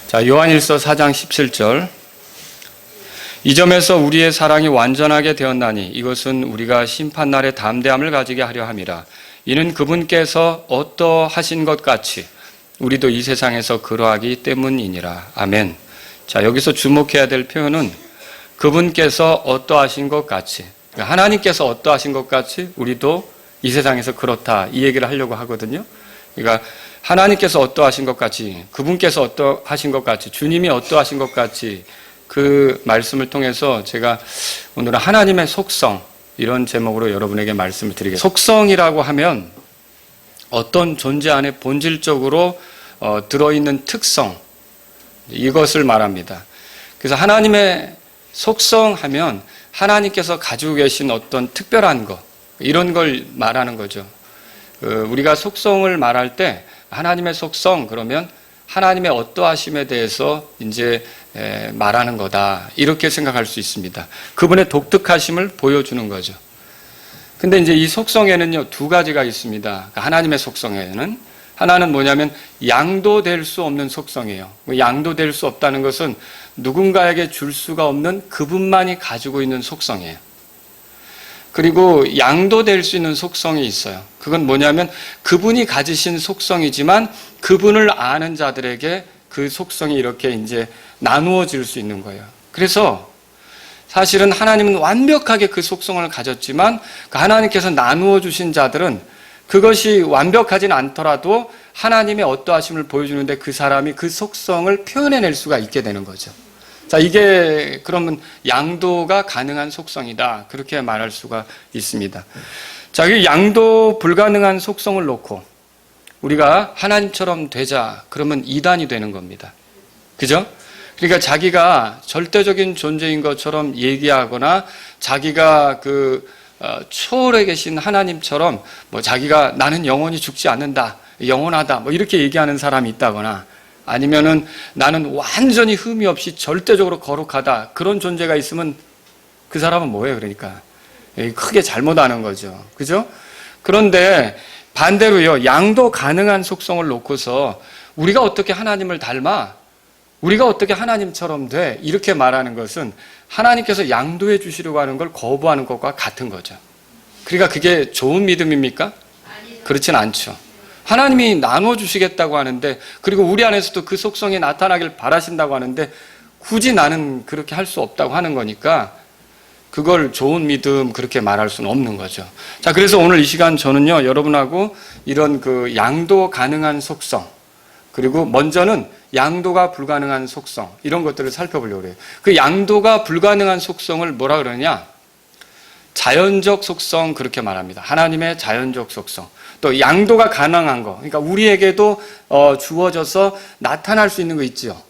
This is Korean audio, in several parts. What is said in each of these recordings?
자, 요한일서 4장 17절. 이 점에서 우리의 사랑이 완전하게 되었나니 이것은 우리가 심판날에 담대함을 가지게 하려 함이라. 이는 그분께서 어떠하신 것 같이 우리도 이 세상에서 그러하기 때문이니라. 아멘. 자, 여기서 주목해야 될 표현은 그분께서 어떠하신 것 같이, 하나님께서 어떠하신 것 같이 우리도 이 세상에서 그렇다, 이 얘기를 하려고 하거든요. 그러니까 하나님께서 어떠하신 것 같이, 그분께서 어떠하신 것 같이, 주님이 어떠하신 것 같이, 그 말씀을 통해서 제가 오늘은 하나님의 속성, 이런 제목으로 여러분에게 말씀을 드리겠습니다. 속성이라고 하면 어떤 존재 안에 본질적으로 들어있는 특성, 이것을 말합니다. 그래서 하나님의 속성하면 하나님께서 가지고 계신 어떤 특별한 것, 이런 걸 말하는 거죠. 우리가 속성을 말할 때 하나님의 속성, 그러면 하나님의 어떠하심에 대해서 이제 말하는 거다, 이렇게 생각할 수 있습니다. 그분의 독특하심을 보여주는 거죠. 근데 이제 이 속성에는요, 두 가지가 있습니다. 하나님의 속성에는 하나는 뭐냐면 양도될 수 없는 속성이에요. 양도될 수 없다는 것은 누군가에게 줄 수가 없는 그분만이 가지고 있는 속성이에요. 그리고 양도될 수 있는 속성이 있어요. 그건 뭐냐면 그분이 가지신 속성이지만 그분을 아는 자들에게 그 속성이 이렇게 이제 나누어질 수 있는 거예요. 그래서 사실은 하나님은 완벽하게 그 속성을 가졌지만 하나님께서 나누어 주신 자들은 그것이 완벽하진 않더라도 하나님의 어떠하심을 보여주는데 그 사람이 그 속성을 표현해낼 수가 있게 되는 거죠. 자, 이게 그러면 양도가 가능한 속성이다, 그렇게 말할 수가 있습니다. 자, 이 양도 불가능한 속성을 놓고 우리가 하나님처럼 되자, 그러면 이단이 되는 겁니다. 그죠? 그러니까 자기가 절대적인 존재인 것처럼 얘기하거나 자기가 초월해 계신 하나님처럼 자기가 나는 영원히 죽지 않는다, 영원하다, 이렇게 얘기하는 사람이 있다거나 아니면은 나는 완전히 흠이 없이 절대적으로 거룩하다, 그런 존재가 있으면 그 사람은 뭐예요? 그러니까 크게 잘못하는 거죠. 그죠? 그런데 반대로요, 양도 가능한 속성을 놓고서 우리가 어떻게 하나님을 닮아? 우리가 어떻게 하나님처럼 돼? 이렇게 말하는 것은 하나님께서 양도해 주시려고 하는 걸 거부하는 것과 같은 거죠. 그러니까 그게 좋은 믿음입니까? 그렇진 않죠. 하나님이 나눠 주시겠다고 하는데, 그리고 우리 안에서도 그 속성이 나타나길 바라신다고 하는데 굳이 나는 그렇게 할 수 없다고 하는 거니까 그걸 좋은 믿음, 그렇게 말할 수는 없는 거죠. 자, 그래서 오늘 이 시간 저는요, 여러분하고 이런 양도 가능한 속성, 그리고 먼저는 양도가 불가능한 속성, 이런 것들을 살펴보려고 해요. 그 양도가 불가능한 속성을 뭐라 그러냐? 자연적 속성, 그렇게 말합니다. 하나님의 자연적 속성. 또 양도가 가능한 거, 그러니까 우리에게도 주어져서 나타날 수 있는 거 있죠.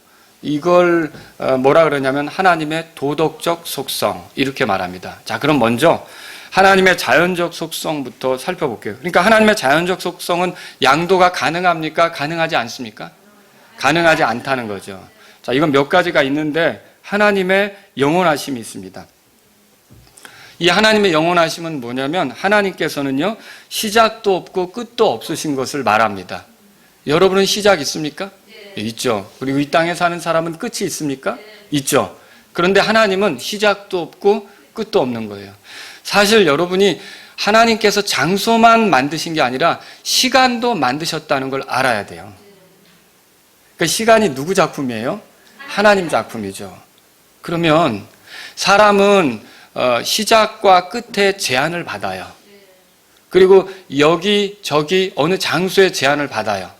이걸 뭐라 그러냐면 하나님의 도덕적 속성, 이렇게 말합니다. 자, 그럼 먼저 하나님의 자연적 속성부터 살펴볼게요. 그러니까 하나님의 자연적 속성은 양도가 가능합니까? 가능하지 않습니까? 가능하지 않다는 거죠. 자, 이건 몇 가지가 있는데 하나님의 영원하심이 있습니다. 이 하나님의 영원하심은 뭐냐면 하나님께서는요, 시작도 없고 끝도 없으신 것을 말합니다. 여러분은 시작 있습니까? 네, 있죠. 그리고 이 땅에 사는 사람은 끝이 있습니까? 네, 있죠. 그런데 하나님은 시작도 없고 끝도 없는 거예요. 사실 여러분이 하나님께서 장소만 만드신 게 아니라 시간도 만드셨다는 걸 알아야 돼요. 그러니까 시간이 누구 작품이에요? 하나님 작품이죠. 그러면 사람은 시작과 끝에 제한을 받아요. 그리고 여기 저기 어느 장소에 제한을 받아요.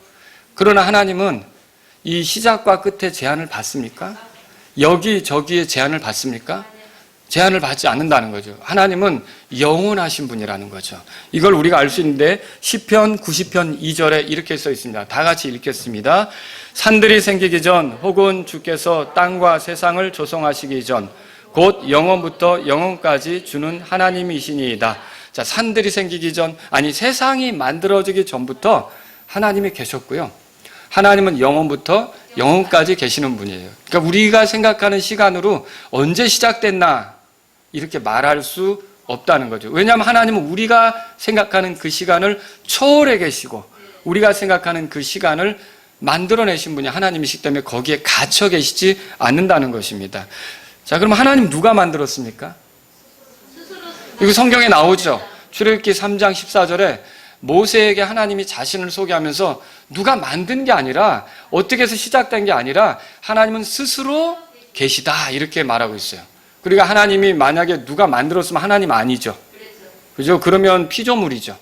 그러나 하나님은 이 시작과 끝에 제한을 받습니까? 여기 저기에 제한을 받습니까? 제한을 받지 않는다는 거죠. 하나님은 영원하신 분이라는 거죠. 이걸 우리가 알 수 있는데 시편 90편 2절에 이렇게 써 있습니다. 다 같이 읽겠습니다. 산들이 생기기 전 혹은 주께서 땅과 세상을 조성하시기 전 곧 영원부터 영원까지 주는 하나님이시니이다. 자, 산들이 생기기 전, 아니 세상이 만들어지기 전부터 하나님이 계셨고요. 하나님은 영원부터 영원까지 계시는 분이에요. 그러니까 우리가 생각하는 시간으로 언제 시작됐나 이렇게 말할 수 없다는 거죠. 왜냐하면 하나님은 우리가 생각하는 그 시간을 초월해 계시고 우리가 생각하는 그 시간을 만들어내신 분이 하나님이시기 때문에 거기에 갇혀 계시지 않는다는 것입니다. 자, 그럼 하나님 누가 만들었습니까? 이거 성경에 나오죠. 출애굽기 3장 14절에 모세에게 하나님이 자신을 소개하면서 누가 만든 게 아니라 어떻게 해서 시작된 게 아니라 하나님은 스스로 계시다 이렇게 말하고 있어요. 그러니까 하나님이 만약에 누가 만들었으면 하나님 아니죠. 그죠? 그러면 피조물이죠.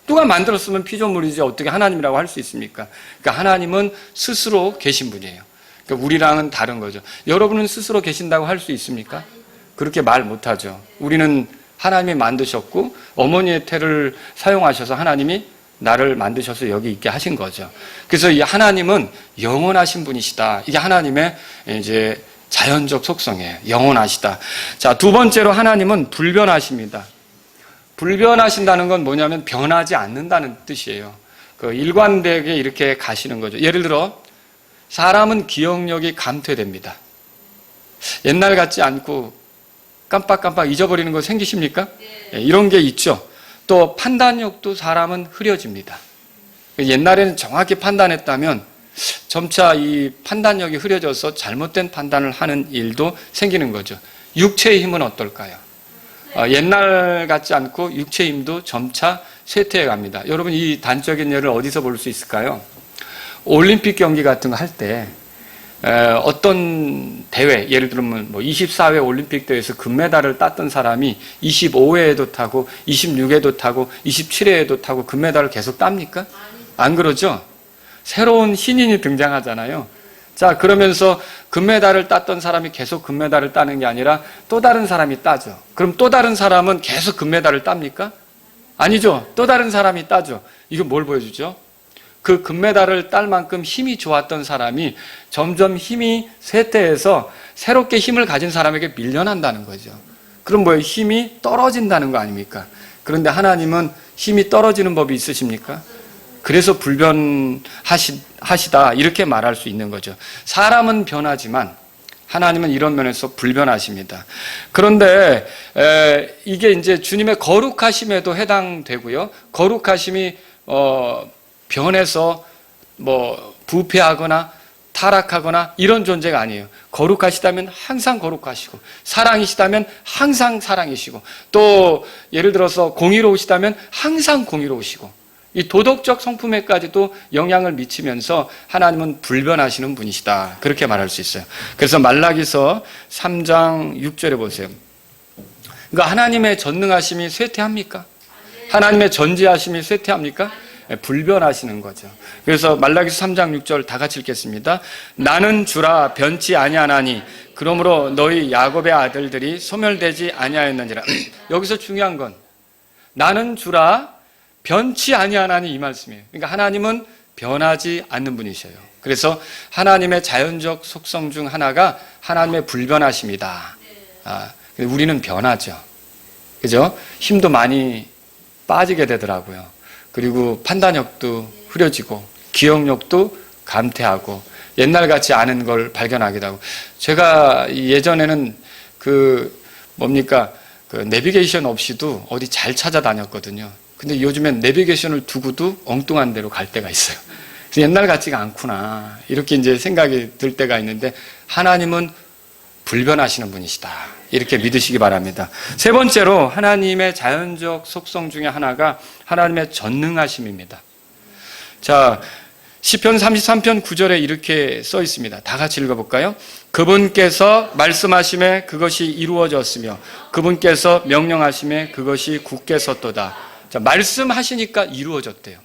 누가 만들었으면 피조물이지 어떻게 하나님이라고 할 수 있습니까? 그러니까 하나님은 스스로 계신 분이에요. 그러니까 우리랑은 다른 거죠. 여러분은 스스로 계신다고 할 수 있습니까? 그렇게 말 못하죠. 우리는 하나님이 만드셨고 어머니의 태를 사용하셔서 하나님이 나를 만드셔서 여기 있게 하신 거죠. 그래서 이 하나님은 영원하신 분이시다. 이게 하나님의 이제 자연적 속성이에요. 영원하시다. 자, 두 번째로 하나님은 불변하십니다. 불변하신다는 건 뭐냐면 변하지 않는다는 뜻이에요. 그 일관되게 이렇게 가시는 거죠. 예를 들어 사람은 기억력이 감퇴됩니다. 옛날 같지 않고 깜빡깜빡 잊어버리는 거 생기십니까? 네, 이런 게 있죠. 또 판단력도 사람은 흐려집니다. 옛날에는 정확히 판단했다면 점차 이 판단력이 흐려져서 잘못된 판단을 하는 일도 생기는 거죠. 육체의 힘은 어떨까요? 옛날 같지 않고 육체의 힘도 점차 쇠퇴해 갑니다. 여러분 이 단적인 예를 어디서 볼 수 있을까요? 올림픽 경기 같은 거 할 때 어떤 대회, 예를 들면 뭐 24회 올림픽 대회에서 금메달을 땄던 사람이 25회에도 타고 26회도 타고 27회에도 타고 금메달을 계속 땁니까? 안 그러죠? 새로운 신인이 등장하잖아요. 자, 그러면서 금메달을 땄던 사람이 계속 금메달을 따는 게 아니라 또 다른 사람이 따죠. 그럼 또 다른 사람은 계속 금메달을 땁니까? 아니죠. 또 다른 사람이 따죠. 이거 뭘 보여주죠? 그 금메달을 딸 만큼 힘이 좋았던 사람이 점점 힘이 쇠퇴해서 새롭게 힘을 가진 사람에게 밀려난다는 거죠. 그럼 뭐예요? 힘이 떨어진다는 거 아닙니까? 그런데 하나님은 힘이 떨어지는 법이 있으십니까? 그래서 불변하시다 이렇게 말할 수 있는 거죠. 사람은 변하지만 하나님은 이런 면에서 불변하십니다. 그런데 이게 이제 주님의 거룩하심에도 해당되고요. 거룩하심이 변해서 뭐 부패하거나 타락하거나 이런 존재가 아니에요. 거룩하시다면 항상 거룩하시고 사랑이시다면 항상 사랑이시고 또 예를 들어서 공의로우시다면 항상 공의로우시고 이 도덕적 성품에까지도 영향을 미치면서 하나님은 불변하시는 분이시다. 그렇게 말할 수 있어요. 그래서 말라기서 3장 6절에 보세요. 그러니까 하나님의 전능하심이 쇠퇴합니까? 하나님의 전지하심이 쇠퇴합니까? 불변하시는 거죠. 그래서 말라기서 3장 6절 다 같이 읽겠습니다. 나는 주라 변치 아니하나니 그러므로 너희 야곱의 아들들이 소멸되지 아니하였느니라. 여기서 중요한 건 나는 주라 변치 아니하나니 이 말씀이에요. 그러니까 하나님은 변하지 않는 분이셔요. 그래서 하나님의 자연적 속성 중 하나가 하나님의 불변하심이다. 우리는 변하죠. 그죠? 힘도 많이 빠지게 되더라고요. 그리고 판단력도 흐려지고 기억력도 감퇴하고 옛날 같지 않은 걸 발견하기도 하고 제가 예전에는 그 내비게이션 없이도 어디 잘 찾아다녔거든요. 근데 요즘엔 내비게이션을 두고도 엉뚱한 데로 갈 때가 있어요. 그래서 옛날 같지가 않구나 이렇게 이제 생각이 들 때가 있는데 하나님은 불변하시는 분이시다. 이렇게 믿으시기 바랍니다. 세 번째로 하나님의 자연적 속성 중에 하나가 하나님의 전능하심입니다. 자, 시편 33편 9절에 이렇게 써 있습니다. 다 같이 읽어볼까요? 그분께서 말씀하심에 그것이 이루어졌으며 그분께서 명령하심에 그것이 굳게 섰도다. 자, 말씀하시니까 이루어졌대요.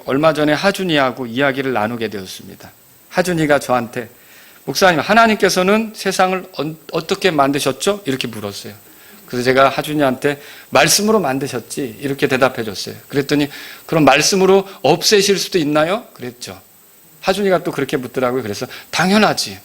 얼마 전에 하준이하고 이야기를 나누게 되었습니다. 하준이가 저한테 목사님, 하나님께서는 세상을 어떻게 만드셨죠? 이렇게 물었어요. 그래서 제가 하준이한테 말씀으로 만드셨지 이렇게 대답해 줬어요. 그랬더니 그럼 말씀으로 없애실 수도 있나요? 그랬죠. 하준이가 또 그렇게 묻더라고요. 그래서 당연하지.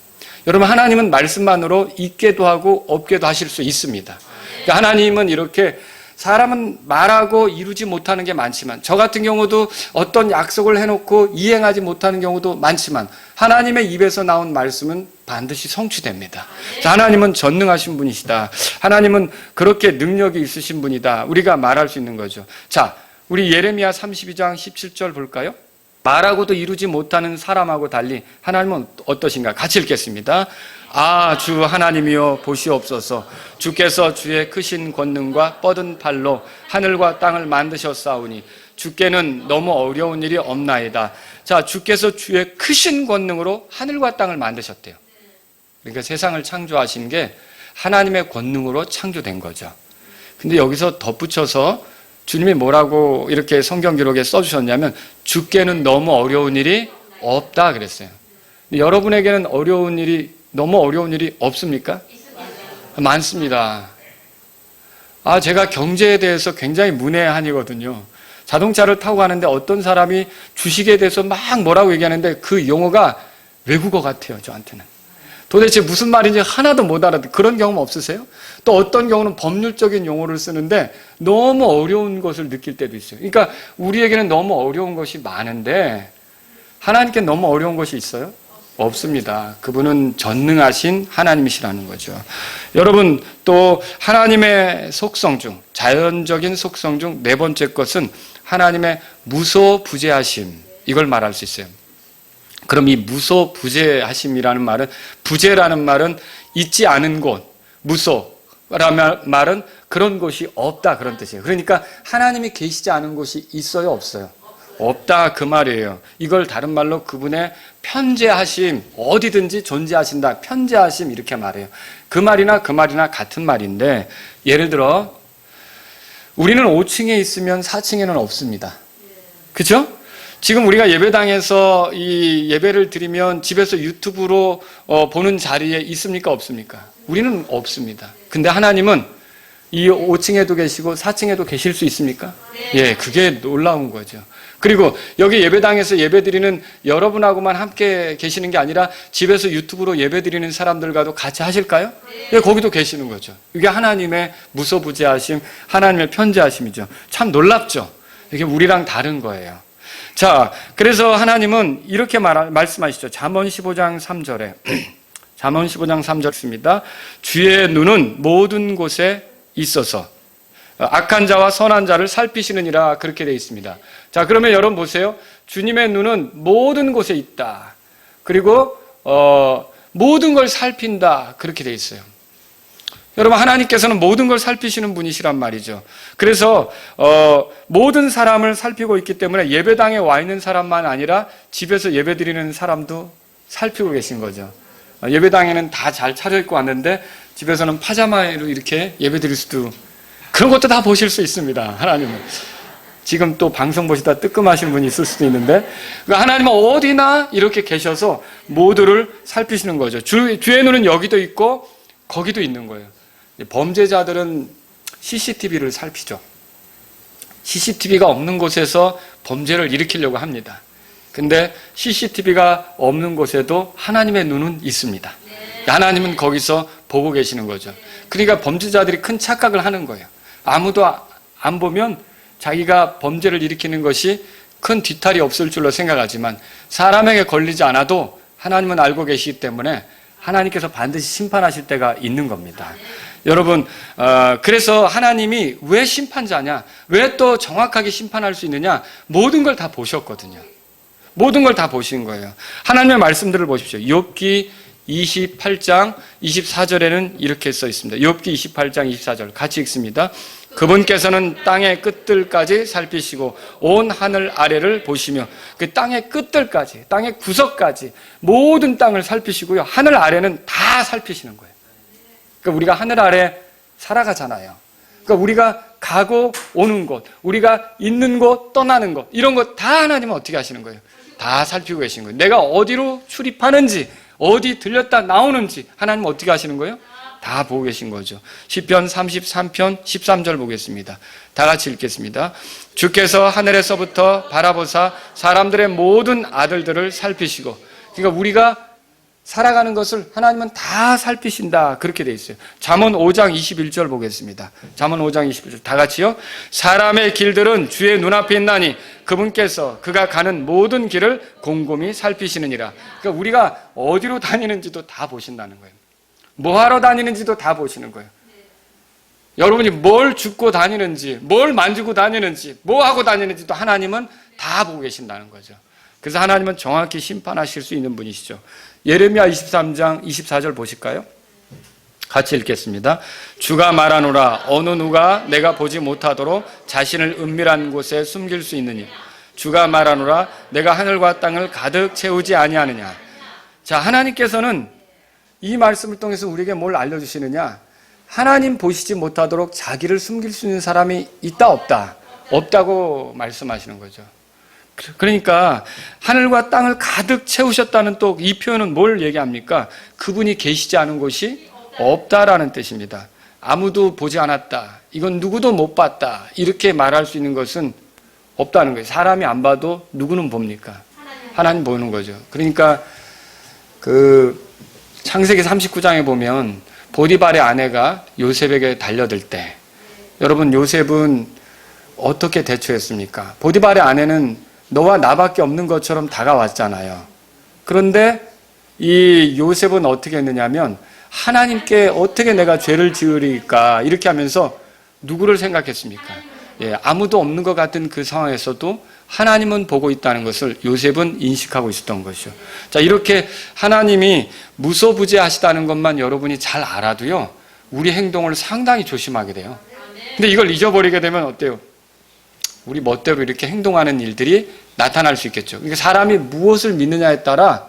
여러분 하나님은 말씀만으로 있게도 하고 없게도 하실 수 있습니다. 그러니까 하나님은 이렇게 사람은 말하고 이루지 못하는 게 많지만 저 같은 경우도 어떤 약속을 해놓고 이행하지 못하는 경우도 많지만 하나님의 입에서 나온 말씀은 반드시 성취됩니다. 하나님은 전능하신 분이시다. 하나님은 그렇게 능력이 있으신 분이다. 우리가 말할 수 있는 거죠. 자, 우리 예레미야 32장 17절 볼까요? 말하고도 이루지 못하는 사람하고 달리 하나님은 어떠신가? 같이 읽겠습니다. 아, 주 하나님이여 보시옵소서. 주께서 주의 크신 권능과 뻗은 팔로 하늘과 땅을 만드셨사오니 주께는 너무 어려운 일이 없나이다. 자, 주께서 주의 크신 권능으로 하늘과 땅을 만드셨대요. 그러니까 세상을 창조하신 게 하나님의 권능으로 창조된 거죠. 근데 여기서 덧붙여서 주님이 뭐라고 이렇게 성경 기록에 써주셨냐면 주께는 너무 어려운 일이 없다 그랬어요. 여러분에게는 너무 어려운 일이 없습니까? 많습니다. 제가 경제에 대해서 굉장히 문외한이거든요. 자동차를 타고 가는데 어떤 사람이 주식에 대해서 막 뭐라고 얘기하는데 그 용어가 외국어 같아요, 저한테는. 도대체 무슨 말인지 하나도 못 알아듣는 그런 경험 없으세요? 또 어떤 경우는 법률적인 용어를 쓰는데 너무 어려운 것을 느낄 때도 있어요. 그러니까 우리에게는 너무 어려운 것이 많은데 하나님께 너무 어려운 것이 있어요? 없습니다. 그분은 전능하신 하나님이시라는 거죠. 여러분, 또 하나님의 속성 중, 자연적인 속성 중 네 번째 것은 하나님의 무소부재하심, 이걸 말할 수 있어요. 그럼 이 무소부재하심이라는 말은, 부재라는 말은 있지 않은 곳, 무소라는 말은 그런 곳이 없다, 그런 뜻이에요. 그러니까 하나님이 계시지 않은 곳이 있어요, 없어요? 없다, 그 말이에요. 이걸 다른 말로 그분의 편재하심, 어디든지 존재하신다, 편재하심, 이렇게 말해요. 그 말이나 같은 말인데, 예를 들어 우리는 5층에 있으면 4층에는 없습니다. 그렇죠? 지금 우리가 예배당에서 이 예배를 드리면 집에서 유튜브로 보는 자리에 있습니까? 없습니까? 우리는 없습니다. 근데 하나님은 이 5층에도 계시고 4층에도 계실 수 있습니까? 예, 그게 놀라운 거죠. 그리고 여기 예배당에서 예배드리는 여러분하고만 함께 계시는 게 아니라 집에서 유튜브로 예배드리는 사람들과도 같이 하실까요? 예, 거기도 계시는 거죠. 이게 하나님의 무소부재하심, 하나님의 편재하심이죠. 참 놀랍죠? 이게 우리랑 다른 거예요. 자, 그래서 하나님은 이렇게 말씀하시죠. 잠언 15장 3절에 잠언 15장 3절 있습니다. 주의 눈은 모든 곳에 있어서 악한 자와 선한 자를 살피시느니라, 그렇게 되어 있습니다. 자, 그러면 여러분 보세요. 주님의 눈은 모든 곳에 있다. 그리고 모든 걸 살핀다, 그렇게 되어 있어요. 여러분, 하나님께서는 모든 걸 살피시는 분이시란 말이죠. 그래서 모든 사람을 살피고 있기 때문에 예배당에 와 있는 사람만 아니라 집에서 예배드리는 사람도 살피고 계신 거죠. 예배당에는 다 잘 차려입고 왔는데 집에서는 파자마로 이렇게 예배드릴 수도, 그런 것도 다 보실 수 있습니다. 하나님은. 지금 또 방송 보시다 뜨끔하신 분이 있을 수도 있는데, 하나님은 어디나 이렇게 계셔서 모두를 살피시는 거죠. 주의 눈은 여기도 있고 거기도 있는 거예요. 범죄자들은 CCTV를 살피죠. CCTV가 없는 곳에서 범죄를 일으키려고 합니다. 근데 CCTV가 없는 곳에도 하나님의 눈은 있습니다. 하나님은 거기서 보고 계시는 거죠. 그러니까 범죄자들이 큰 착각을 하는 거예요. 아무도 안 보면 자기가 범죄를 일으키는 것이 큰 뒤탈이 없을 줄로 생각하지만 사람에게 걸리지 않아도 하나님은 알고 계시기 때문에 하나님께서 반드시 심판하실 때가 있는 겁니다. 여러분, 그래서 하나님이 왜 심판자냐, 왜 또 정확하게 심판할 수 있느냐, 모든 걸 다 보셨거든요. 모든 걸 다 보신 거예요. 하나님의 말씀들을 보십시오. 욥기 28장 24절에는 이렇게 써 있습니다. 욥기 28장 24절 같이 읽습니다. 그분께서는 땅의 끝들까지 살피시고 온 하늘 아래를 보시며, 그 땅의 끝들까지, 땅의 구석까지 모든 땅을 살피시고요. 하늘 아래는 다 살피시는 거예요. 그러니까 우리가 하늘 아래 살아가잖아요. 그러니까 우리가 가고 오는 곳, 우리가 있는 곳, 떠나는 곳, 이런 것 다 하나님은 어떻게 하시는 거예요? 다 살피고 계신 거예요. 내가 어디로 출입하는지, 어디 들렸다 나오는지 하나님은 어떻게 하시는 거예요? 다 보고 계신 거죠. 시편 33편 13절 보겠습니다. 다 같이 읽겠습니다. 주께서 하늘에서부터 바라보사 사람들의 모든 아들들을 살피시고, 그러니까 우리가 살아가는 것을 하나님은 다 살피신다, 그렇게 돼 있어요. 잠언 5장 21절 보겠습니다. 잠언 5장 21절 다 같이요. 사람의 길들은 주의 눈앞에 있나니 그분께서 그가 가는 모든 길을 곰곰이 살피시느니라. 그러니까 우리가 어디로 다니는지도 다 보신다는 거예요. 뭐 하러 다니는지도 다 보시는 거예요. 여러분이 뭘 줍고 다니는지, 뭘 만지고 다니는지, 뭐 하고 다니는지도 하나님은 다 보고 계신다는 거죠. 그래서 하나님은 정확히 심판하실 수 있는 분이시죠. 예레미야 23장 24절 보실까요? 같이 읽겠습니다. 주가 말하노라 어느 누가 내가 보지 못하도록 자신을 은밀한 곳에 숨길 수 있느냐. 주가 말하노라 내가 하늘과 땅을 가득 채우지 아니하느냐. 자, 하나님께서는 이 말씀을 통해서 우리에게 뭘 알려주시느냐. 하나님 보시지 못하도록 자기를 숨길 수 있는 사람이 있다 없다? 없다고 말씀하시는 거죠. 그러니까 하늘과 땅을 가득 채우셨다는 또 이 표현은 뭘 얘기합니까? 그분이 계시지 않은 곳이 없다라는 뜻입니다. 아무도 보지 않았다. 이건 누구도 못 봤다. 이렇게 말할 수 있는 것은 없다는 거예요. 사람이 안 봐도 누구는 봅니까? 하나님 보는 거죠. 그러니까 창세기 39장에 보면 보디발의 아내가 요셉에게 달려들 때 여러분 요셉은 어떻게 대처했습니까? 보디발의 아내는 너와 나밖에 없는 것처럼 다가왔잖아요. 그런데 이 요셉은 어떻게 했느냐면 하나님께 어떻게 내가 죄를 지으리까 이렇게 하면서 누구를 생각했습니까? 아무도 없는 것 같은 그 상황에서도 하나님은 보고 있다는 것을 요셉은 인식하고 있었던 것이죠. 자, 이렇게 하나님이 무소부재하시다는 것만 여러분이 잘 알아도요, 우리 행동을 상당히 조심하게 돼요. 근데 이걸 잊어버리게 되면 어때요? 우리 멋대로 이렇게 행동하는 일들이 나타날 수 있겠죠. 그러니까 사람이 무엇을 믿느냐에 따라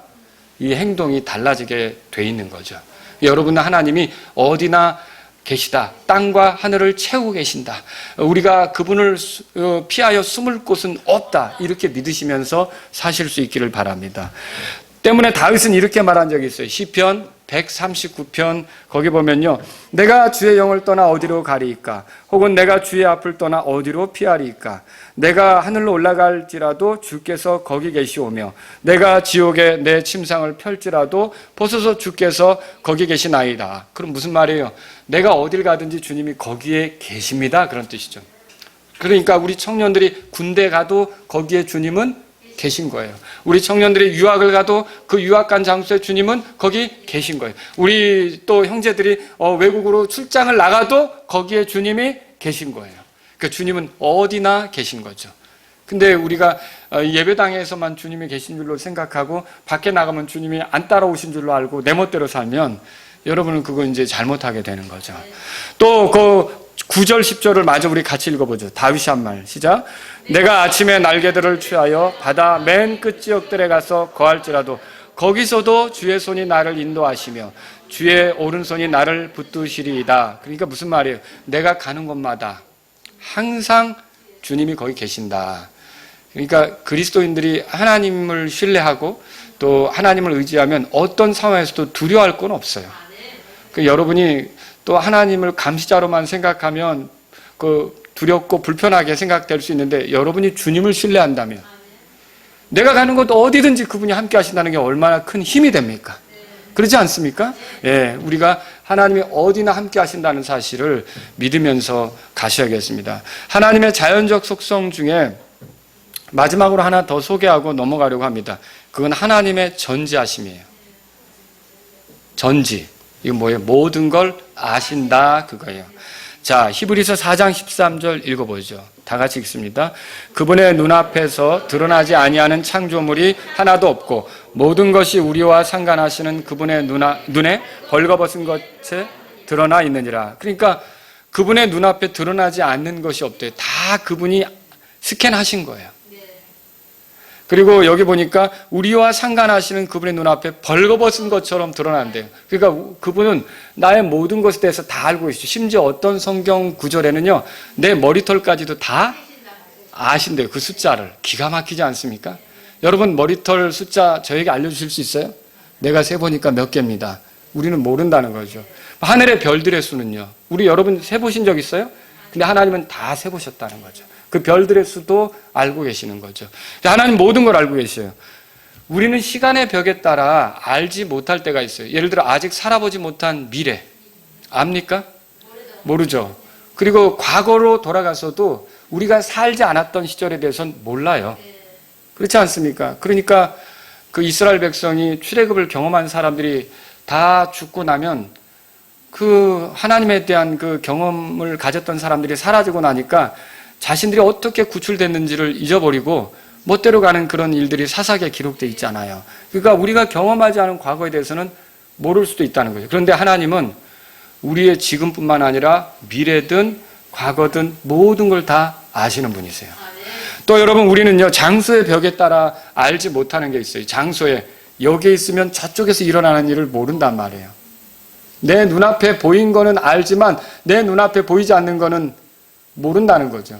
이 행동이 달라지게 돼 있는 거죠. 여러분은 하나님이 어디나 계시다. 땅과 하늘을 채우고 계신다. 우리가 그분을 피하여 숨을 곳은 없다. 이렇게 믿으시면서 사실 수 있기를 바랍니다. 때문에 다윗은 이렇게 말한 적이 있어요. 시편 139편 거기 보면요. 내가 주의 영을 떠나 어디로 가리이까? 혹은 내가 주의 앞을 떠나 어디로 피하리이까? 내가 하늘로 올라갈지라도 주께서 거기 계시오며 내가 지옥에 내 침상을 펼지라도 벗어서 주께서 거기 계시나이다. 그럼 무슨 말이에요? 내가 어딜 가든지 주님이 거기에 계십니다. 그런 뜻이죠. 그러니까 우리 청년들이 군대 가도 거기에 주님은 계신 거예요. 우리 청년들이 유학을 가도 그 유학 간 장소에 주님은 거기 계신 거예요. 우리 또 형제들이 외국으로 출장을 나가도 거기에 주님이 계신 거예요. 그러니까 주님은 어디나 계신 거죠. 근데 우리가 예배당에서만 주님이 계신 줄로 생각하고 밖에 나가면 주님이 안 따라오신 줄로 알고 내 멋대로 살면 여러분은 그거 이제 잘못하게 되는 거죠. 또 그 9절 10절을 마저 우리 같이 읽어보죠. 다윗이 한 말 시작. 내가 아침에 날개들을 취하여 바다 맨 끝 지역들에 가서 거할지라도 거기서도 주의 손이 나를 인도하시며 주의 오른손이 나를 붙드시리이다. 그러니까 무슨 말이에요? 내가 가는 곳마다 항상 주님이 거기 계신다. 그러니까 그리스도인들이 하나님을 신뢰하고 또 하나님을 의지하면 어떤 상황에서도 두려워할 건 없어요. 여러분이 또 하나님을 감시자로만 생각하면 두렵고 불편하게 생각될 수 있는데 여러분이 주님을 신뢰한다면 내가 가는 곳 어디든지 그분이 함께 하신다는 게 얼마나 큰 힘이 됩니까? 그렇지 않습니까? 우리가 하나님이 어디나 함께 하신다는 사실을 믿으면서 가셔야겠습니다. 하나님의 자연적 속성 중에 마지막으로 하나 더 소개하고 넘어가려고 합니다. 그건 하나님의 전지하심이에요. 전지. 이건 뭐예요? 모든 걸 아신다 그거예요. 자, 히브리서 4장 13절 읽어보죠. 다 같이 읽습니다. 그분의 눈앞에서 드러나지 아니하는 창조물이 하나도 없고 모든 것이 우리와 상관하시는 그분의 눈에 벌거벗은 것에 드러나 있느니라. 그러니까 그분의 눈앞에 드러나지 않는 것이 없대요. 다 그분이 스캔하신 거예요. 그리고 여기 보니까 우리와 상관하시는 그분의 눈앞에 벌거벗은 것처럼 드러난대요. 그러니까 그분은 나의 모든 것에 대해서 다 알고 계시죠. 심지어 어떤 성경 구절에는요. 내 머리털까지도 다 아신대요. 그 숫자를. 기가 막히지 않습니까? 여러분 머리털 숫자 저에게 알려주실 수 있어요? 내가 세보니까 몇 개입니다. 우리는 모른다는 거죠. 하늘의 별들의 수는요. 우리 여러분 세보신 적 있어요? 근데 하나님은 다 세보셨다는 거죠. 그 별들의 수도 알고 계시는 거죠. 하나님 모든 걸 알고 계셔요. 우리는 시간의 벽에 따라 알지 못할 때가 있어요. 예를 들어 아직 살아보지 못한 미래 압니까? 모르죠. 그리고 과거로 돌아가서도 우리가 살지 않았던 시절에 대해서는 몰라요. 그렇지 않습니까? 그러니까 그 이스라엘 백성이 출애굽을 경험한 사람들이 다 죽고 나면 그 하나님에 대한 그 경험을 가졌던 사람들이 사라지고 나니까 자신들이 어떻게 구출됐는지를 잊어버리고 멋대로 가는 그런 일들이 사사기에 기록되어 있잖아요. 그러니까 우리가 경험하지 않은 과거에 대해서는 모를 수도 있다는 거죠. 그런데 하나님은 우리의 지금뿐만 아니라 미래든 과거든 모든 걸 다 아시는 분이세요. 또 여러분, 우리는요, 장소의 벽에 따라 알지 못하는 게 있어요. 장소에 여기에 있으면 저쪽에서 일어나는 일을 모른단 말이에요. 내 눈앞에 보인 거는 알지만 내 눈앞에 보이지 않는 거는 모른다는 거죠.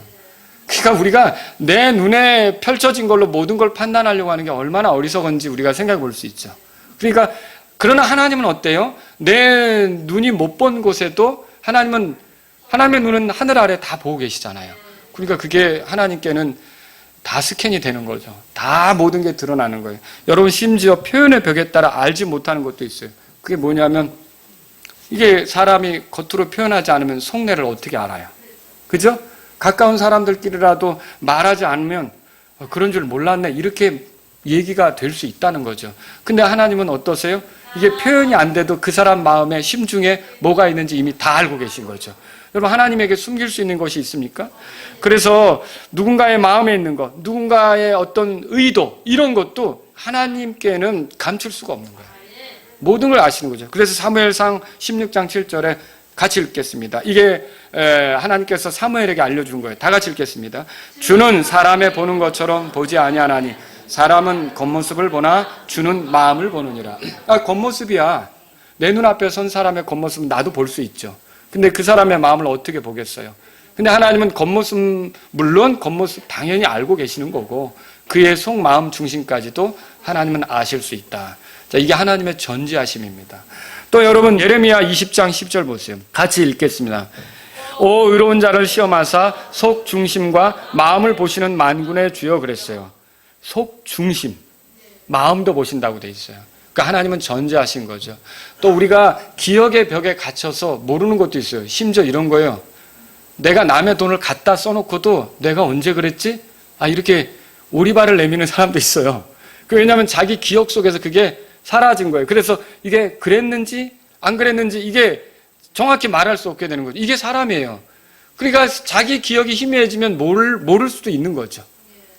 그러니까 우리가 내 눈에 펼쳐진 걸로 모든 걸 판단하려고 하는 게 얼마나 어리석은지 우리가 생각해 볼 수 있죠. 그러니까 그러나 하나님은 어때요? 내 눈이 못 본 곳에도 하나님의 눈은 하늘 아래 다 보고 계시잖아요. 그러니까 그게 하나님께는 다 스캔이 되는 거죠. 다 모든 게 드러나는 거예요. 여러분, 심지어 표현의 벽에 따라 알지 못하는 것도 있어요. 그게 뭐냐면 이게 사람이 겉으로 표현하지 않으면 속내를 어떻게 알아요? 그죠? 가까운 사람들끼리라도 말하지 않으면 그런 줄 몰랐네, 이렇게 얘기가 될 수 있다는 거죠. 근데 하나님은 어떠세요? 이게 표현이 안 돼도 그 사람 마음에 심중에 뭐가 있는지 이미 다 알고 계신 거죠. 여러분, 하나님에게 숨길 수 있는 것이 있습니까? 그래서 누군가의 마음에 있는 것, 누군가의 어떤 의도, 이런 것도 하나님께는 감출 수가 없는 거예요. 모든 걸 아시는 거죠. 그래서 사무엘상 16장 7절에 같이 읽겠습니다. 이게 하나님께서 사무엘에게 알려준 거예요. 다 같이 읽겠습니다. 주는 사람의 보는 것처럼 보지 아니하나니 사람은 겉모습을 보나 주는 마음을 보느니라. 겉모습이야. 내 눈앞에 선 사람의 겉모습은 나도 볼 수 있죠. 근데 그 사람의 마음을 어떻게 보겠어요? 근데 하나님은 겉모습, 물론 겉모습 당연히 알고 계시는 거고 그의 속마음 중심까지도 하나님은 아실 수 있다. 자, 이게 하나님의 전지하심입니다. 또 여러분, 예레미야 20장 10절 보세요. 같이 읽겠습니다. 오 의로운 자를 시험하사 속 중심과 마음을 보시는 만군의 주여, 그랬어요. 속 중심, 마음도 보신다고 돼 있어요. 그러니까 하나님은 전지하신 거죠. 또 우리가 기억의 벽에 갇혀서 모르는 것도 있어요. 심지어 이런 거예요. 내가 남의 돈을 갖다 써놓고도 내가 언제 그랬지? 이렇게 오리발을 내미는 사람도 있어요. 왜냐하면 자기 기억 속에서 그게 사라진 거예요. 그래서 이게 그랬는지 안 그랬는지 이게 정확히 말할 수 없게 되는 거죠. 이게 사람이에요. 그러니까 자기 기억이 희미해지면 모를 수도 있는 거죠.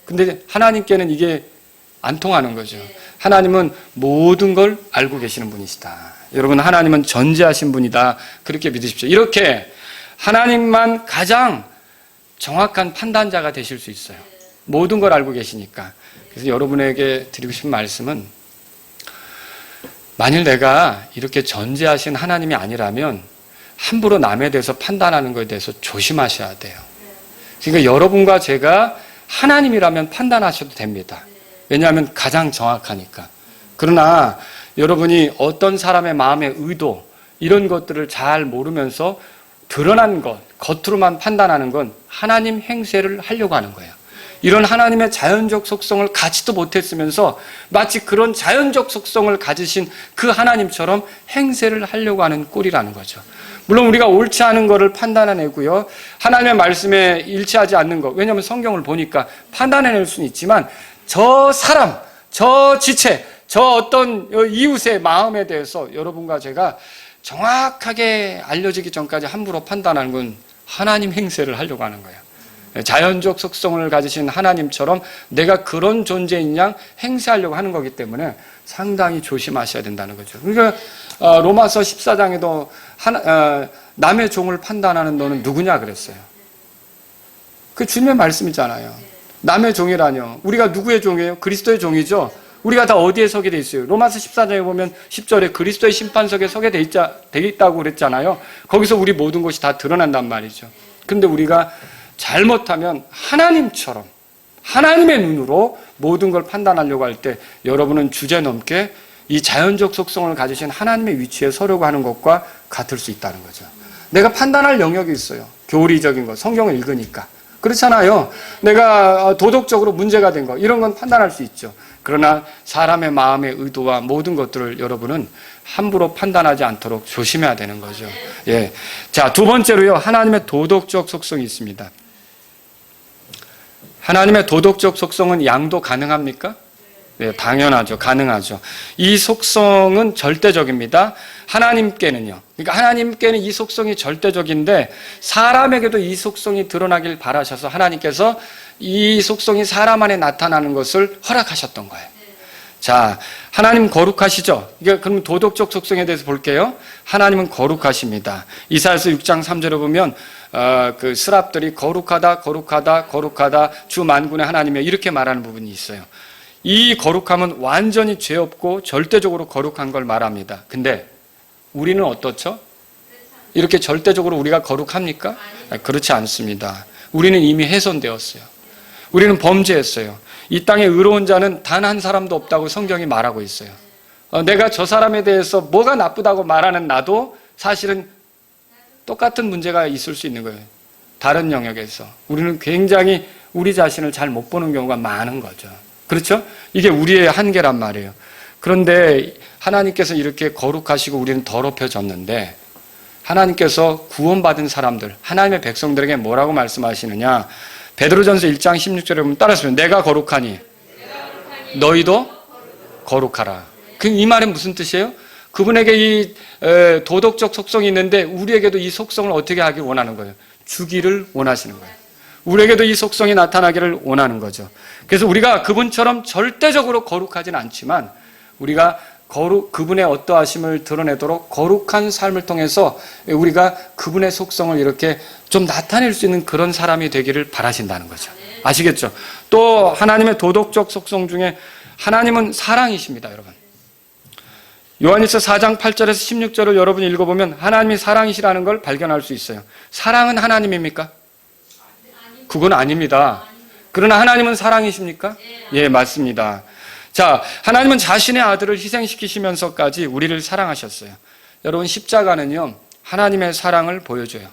근데 하나님께는 이게 안 통하는 거죠. 하나님은 모든 걸 알고 계시는 분이시다. 여러분, 하나님은 전지하신 분이다. 그렇게 믿으십시오. 이렇게 하나님만 가장 정확한 판단자가 되실 수 있어요. 모든 걸 알고 계시니까. 그래서 여러분에게 드리고 싶은 말씀은, 만일 내가 이렇게 전지하신 하나님이 아니라면 함부로 남에 대해서 판단하는 것에 대해서 조심하셔야 돼요. 그러니까 여러분과 제가 하나님이라면 판단하셔도 됩니다. 왜냐하면 가장 정확하니까. 그러나 여러분이 어떤 사람의 마음의 의도, 이런 것들을 잘 모르면서 드러난 것, 겉으로만 판단하는 건 하나님 행세를 하려고 하는 거예요. 이런 하나님의 자연적 속성을 가지도 못했으면서 마치 그런 자연적 속성을 가지신 그 하나님처럼 행세를 하려고 하는 꼴이라는 거죠. 물론 우리가 옳지 않은 것을 판단해내고요, 하나님의 말씀에 일치하지 않는 것, 왜냐하면 성경을 보니까 판단해낼 수는 있지만 저 사람, 저 지체, 저 어떤 이웃의 마음에 대해서 여러분과 제가 정확하게 알려지기 전까지 함부로 판단하는 건 하나님 행세를 하려고 하는 거예요. 자연적 속성을 가지신 하나님처럼 내가 그런 존재인 양 행세하려고 하는 거기 때문에 상당히 조심하셔야 된다는 거죠. 그러니까 로마서 14장에도 남의 종을 판단하는 너는 누구냐 그랬어요. 그 주님의 말씀이잖아요. 남의 종이라뇨. 우리가 누구의 종이에요? 그리스도의 종이죠. 우리가 다 어디에 서게 돼 있어요? 로마서 14장에 보면 10절에 그리스도의 심판석에 서게 돼 있다고 그랬잖아요. 거기서 우리 모든 것이 다 드러난단 말이죠. 그런데 우리가 잘못하면 하나님처럼 하나님의 눈으로 모든 걸 판단하려고 할 때 여러분은 주제넘게 이 자연적 속성을 가지신 하나님의 위치에 서려고 하는 것과 같을 수 있다는 거죠. 내가 판단할 영역이 있어요. 교리적인 거, 성경을 읽으니까. 그렇잖아요. 내가 도덕적으로 문제가 된 거, 이런 건 판단할 수 있죠. 그러나 사람의 마음의 의도와 모든 것들을 여러분은 함부로 판단하지 않도록 조심해야 되는 거죠. 예. 자, 두 번째로요, 하나님의 도덕적 속성이 있습니다. 하나님의 도덕적 속성은 양도 가능합니까? 네, 당연하죠. 가능하죠. 이 속성은 절대적입니다. 하나님께는요. 그러니까 하나님께는 이 속성이 절대적인데 사람에게도 이 속성이 드러나길 바라셔서 하나님께서 이 속성이 사람 안에 나타나는 것을 허락하셨던 거예요. 자, 하나님 거룩하시죠? 이게 그럼 도덕적 속성에 대해서 볼게요. 하나님은 거룩하십니다. 이사야서 6장 3절에 보면 그 스랍들이 거룩하다, 거룩하다, 거룩하다, 주 만군의 하나님이여 이렇게 말하는 부분이 있어요. 이 거룩함은 완전히 죄 없고 절대적으로 거룩한 걸 말합니다. 근데 우리는 어떻죠? 이렇게 절대적으로 우리가 거룩합니까? 그렇지 않습니다. 우리는 이미 훼손되었어요. 우리는 범죄했어요. 이 땅에 의로운 자는 단 한 사람도 없다고 성경이 말하고 있어요. 내가 저 사람에 대해서 뭐가 나쁘다고 말하는 나도 사실은 똑같은 문제가 있을 수 있는 거예요. 다른 영역에서. 우리는 굉장히 우리 자신을 잘 못 보는 경우가 많은 거죠. 그렇죠? 이게 우리의 한계란 말이에요. 그런데 하나님께서 이렇게 거룩하시고 우리는 더럽혀졌는데 하나님께서 구원받은 사람들, 하나님의 백성들에게 뭐라고 말씀하시느냐? 베드로전서 1장 16절에 보면 따라서 내가 거룩하니 너희도 거룩하라. 이 말은 무슨 뜻이에요? 그분에게 이 도덕적 속성이 있는데 우리에게도 이 속성을 어떻게 하길 원하는 거예요? 주기를 원하시는 거예요. 우리에게도 이 속성이 나타나기를 원하는 거죠. 그래서 우리가 그분처럼 절대적으로 거룩하지는 않지만 우리가 그분의 어떠하심을 드러내도록 거룩한 삶을 통해서 우리가 그분의 속성을 이렇게 좀 나타낼 수 있는 그런 사람이 되기를 바라신다는 거죠. 아시겠죠? 또 하나님의 도덕적 속성 중에 하나님은 사랑이십니다, 여러분. 요한일서 4장 8절에서 16절을 여러분이 읽어보면 하나님이 사랑이시라는 걸 발견할 수 있어요. 사랑은 하나님입니까? 그건 아닙니다. 그러나 하나님은 사랑이십니까? 예, 맞습니다. 자, 하나님은 자신의 아들을 희생시키시면서까지 우리를 사랑하셨어요. 여러분, 십자가는요, 하나님의 사랑을 보여줘요.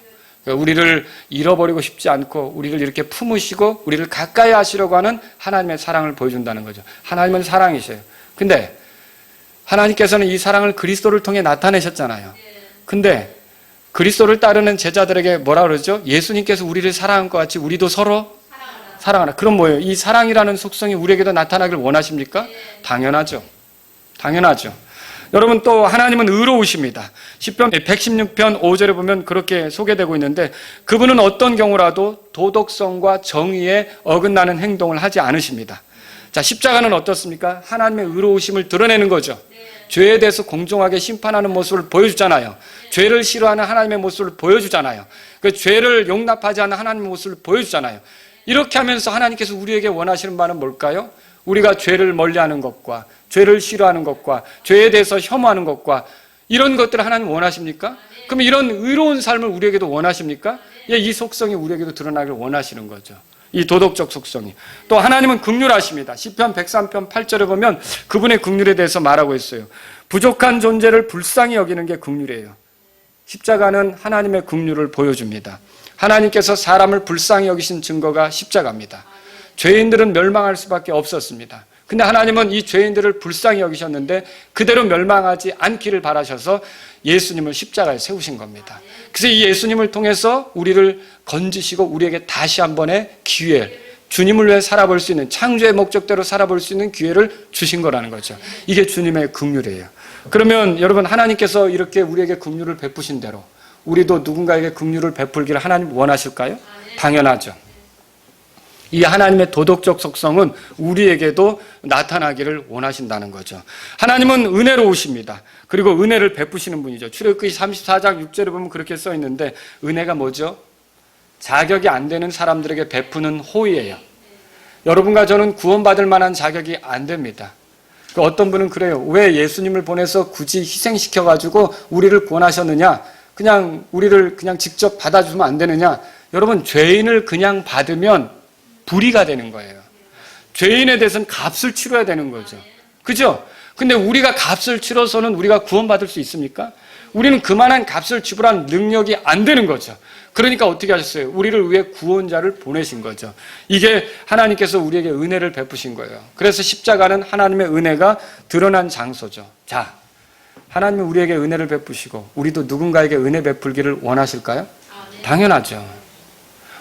우리를 잃어버리고 싶지 않고 우리를 이렇게 품으시고 우리를 가까이 하시려고 하는 하나님의 사랑을 보여준다는 거죠. 하나님은 사랑이셔요. 근데 하나님께서는 이 사랑을 그리스도를 통해 나타내셨잖아요. 근데 그리스도를 따르는 제자들에게 뭐라 그러죠? 예수님께서 우리를 사랑한 것 같이 우리도 서로 사랑하라. 그럼 뭐예요? 이 사랑이라는 속성이 우리에게도 나타나길 원하십니까? 당연하죠. 당연하죠. 여러분, 또 하나님은 의로우십니다. 시편 116편 5절에 보면 그렇게 소개되고 있는데 그분은 어떤 경우라도 도덕성과 정의에 어긋나는 행동을 하지 않으십니다. 자, 십자가는 어떻습니까? 하나님의 의로우심을 드러내는 거죠. 죄에 대해서 공정하게 심판하는 모습을 보여주잖아요. 죄를 싫어하는 하나님의 모습을 보여주잖아요. 그 죄를 용납하지 않는 하나님의 모습을 보여주잖아요. 이렇게 하면서 하나님께서 우리에게 원하시는 바는 뭘까요? 우리가 죄를 멀리하는 것과 죄를 싫어하는 것과 죄에 대해서 혐오하는 것과 이런 것들을 하나님 원하십니까? 그럼 이런 의로운 삶을 우리에게도 원하십니까? 예, 이 속성이 우리에게도 드러나길 원하시는 거죠. 이 도덕적 속성이. 또 하나님은 긍휼하십니다. 시편 103편 8절에 보면 그분의 긍휼에 대해서 말하고 있어요. 부족한 존재를 불쌍히 여기는 게 긍휼이에요. 십자가는 하나님의 긍휼을 보여줍니다. 하나님께서 사람을 불쌍히 여기신 증거가 십자가입니다. 죄인들은 멸망할 수밖에 없었습니다. 근데 하나님은 이 죄인들을 불쌍히 여기셨는데 그대로 멸망하지 않기를 바라셔서 예수님을 십자가에 세우신 겁니다. 그래서 이 예수님을 통해서 우리를 건지시고 우리에게 다시 한 번의 기회, 주님을 위해 살아볼 수 있는, 창조의 목적대로 살아볼 수 있는 기회를 주신 거라는 거죠. 이게 주님의 긍휼이에요. 그러면 여러분, 하나님께서 이렇게 우리에게 긍휼을 베푸신 대로 우리도 누군가에게 긍휼을 베풀기를 하나님 원하실까요? 당연하죠. 이 하나님의 도덕적 속성은 우리에게도 나타나기를 원하신다는 거죠. 하나님은 은혜로우십니다. 그리고 은혜를 베푸시는 분이죠. 출애굽기 34장 6절에 보면 그렇게 써 있는데 은혜가 뭐죠? 자격이 안 되는 사람들에게 베푸는 호의예요. 여러분과 저는 구원받을 만한 자격이 안 됩니다. 어떤 분은 그래요. 왜 예수님을 보내서 굳이 희생시켜가지고 우리를 구원하셨느냐? 그냥 우리를 그냥 직접 받아주면 안 되느냐? 여러분, 죄인을 그냥 받으면 불의가 되는 거예요. 죄인에 대해서는 값을 치러야 되는 거죠. 그죠? 근데 우리가 값을 치러서는 우리가 구원받을 수 있습니까? 우리는 그만한 값을 지불한 능력이 안 되는 거죠. 그러니까 어떻게 하셨어요? 우리를 위해 구원자를 보내신 거죠. 이게 하나님께서 우리에게 은혜를 베푸신 거예요. 그래서 십자가는 하나님의 은혜가 드러난 장소죠. 자, 하나님이 우리에게 은혜를 베푸시고 우리도 누군가에게 은혜 베풀기를 원하실까요? 당연하죠.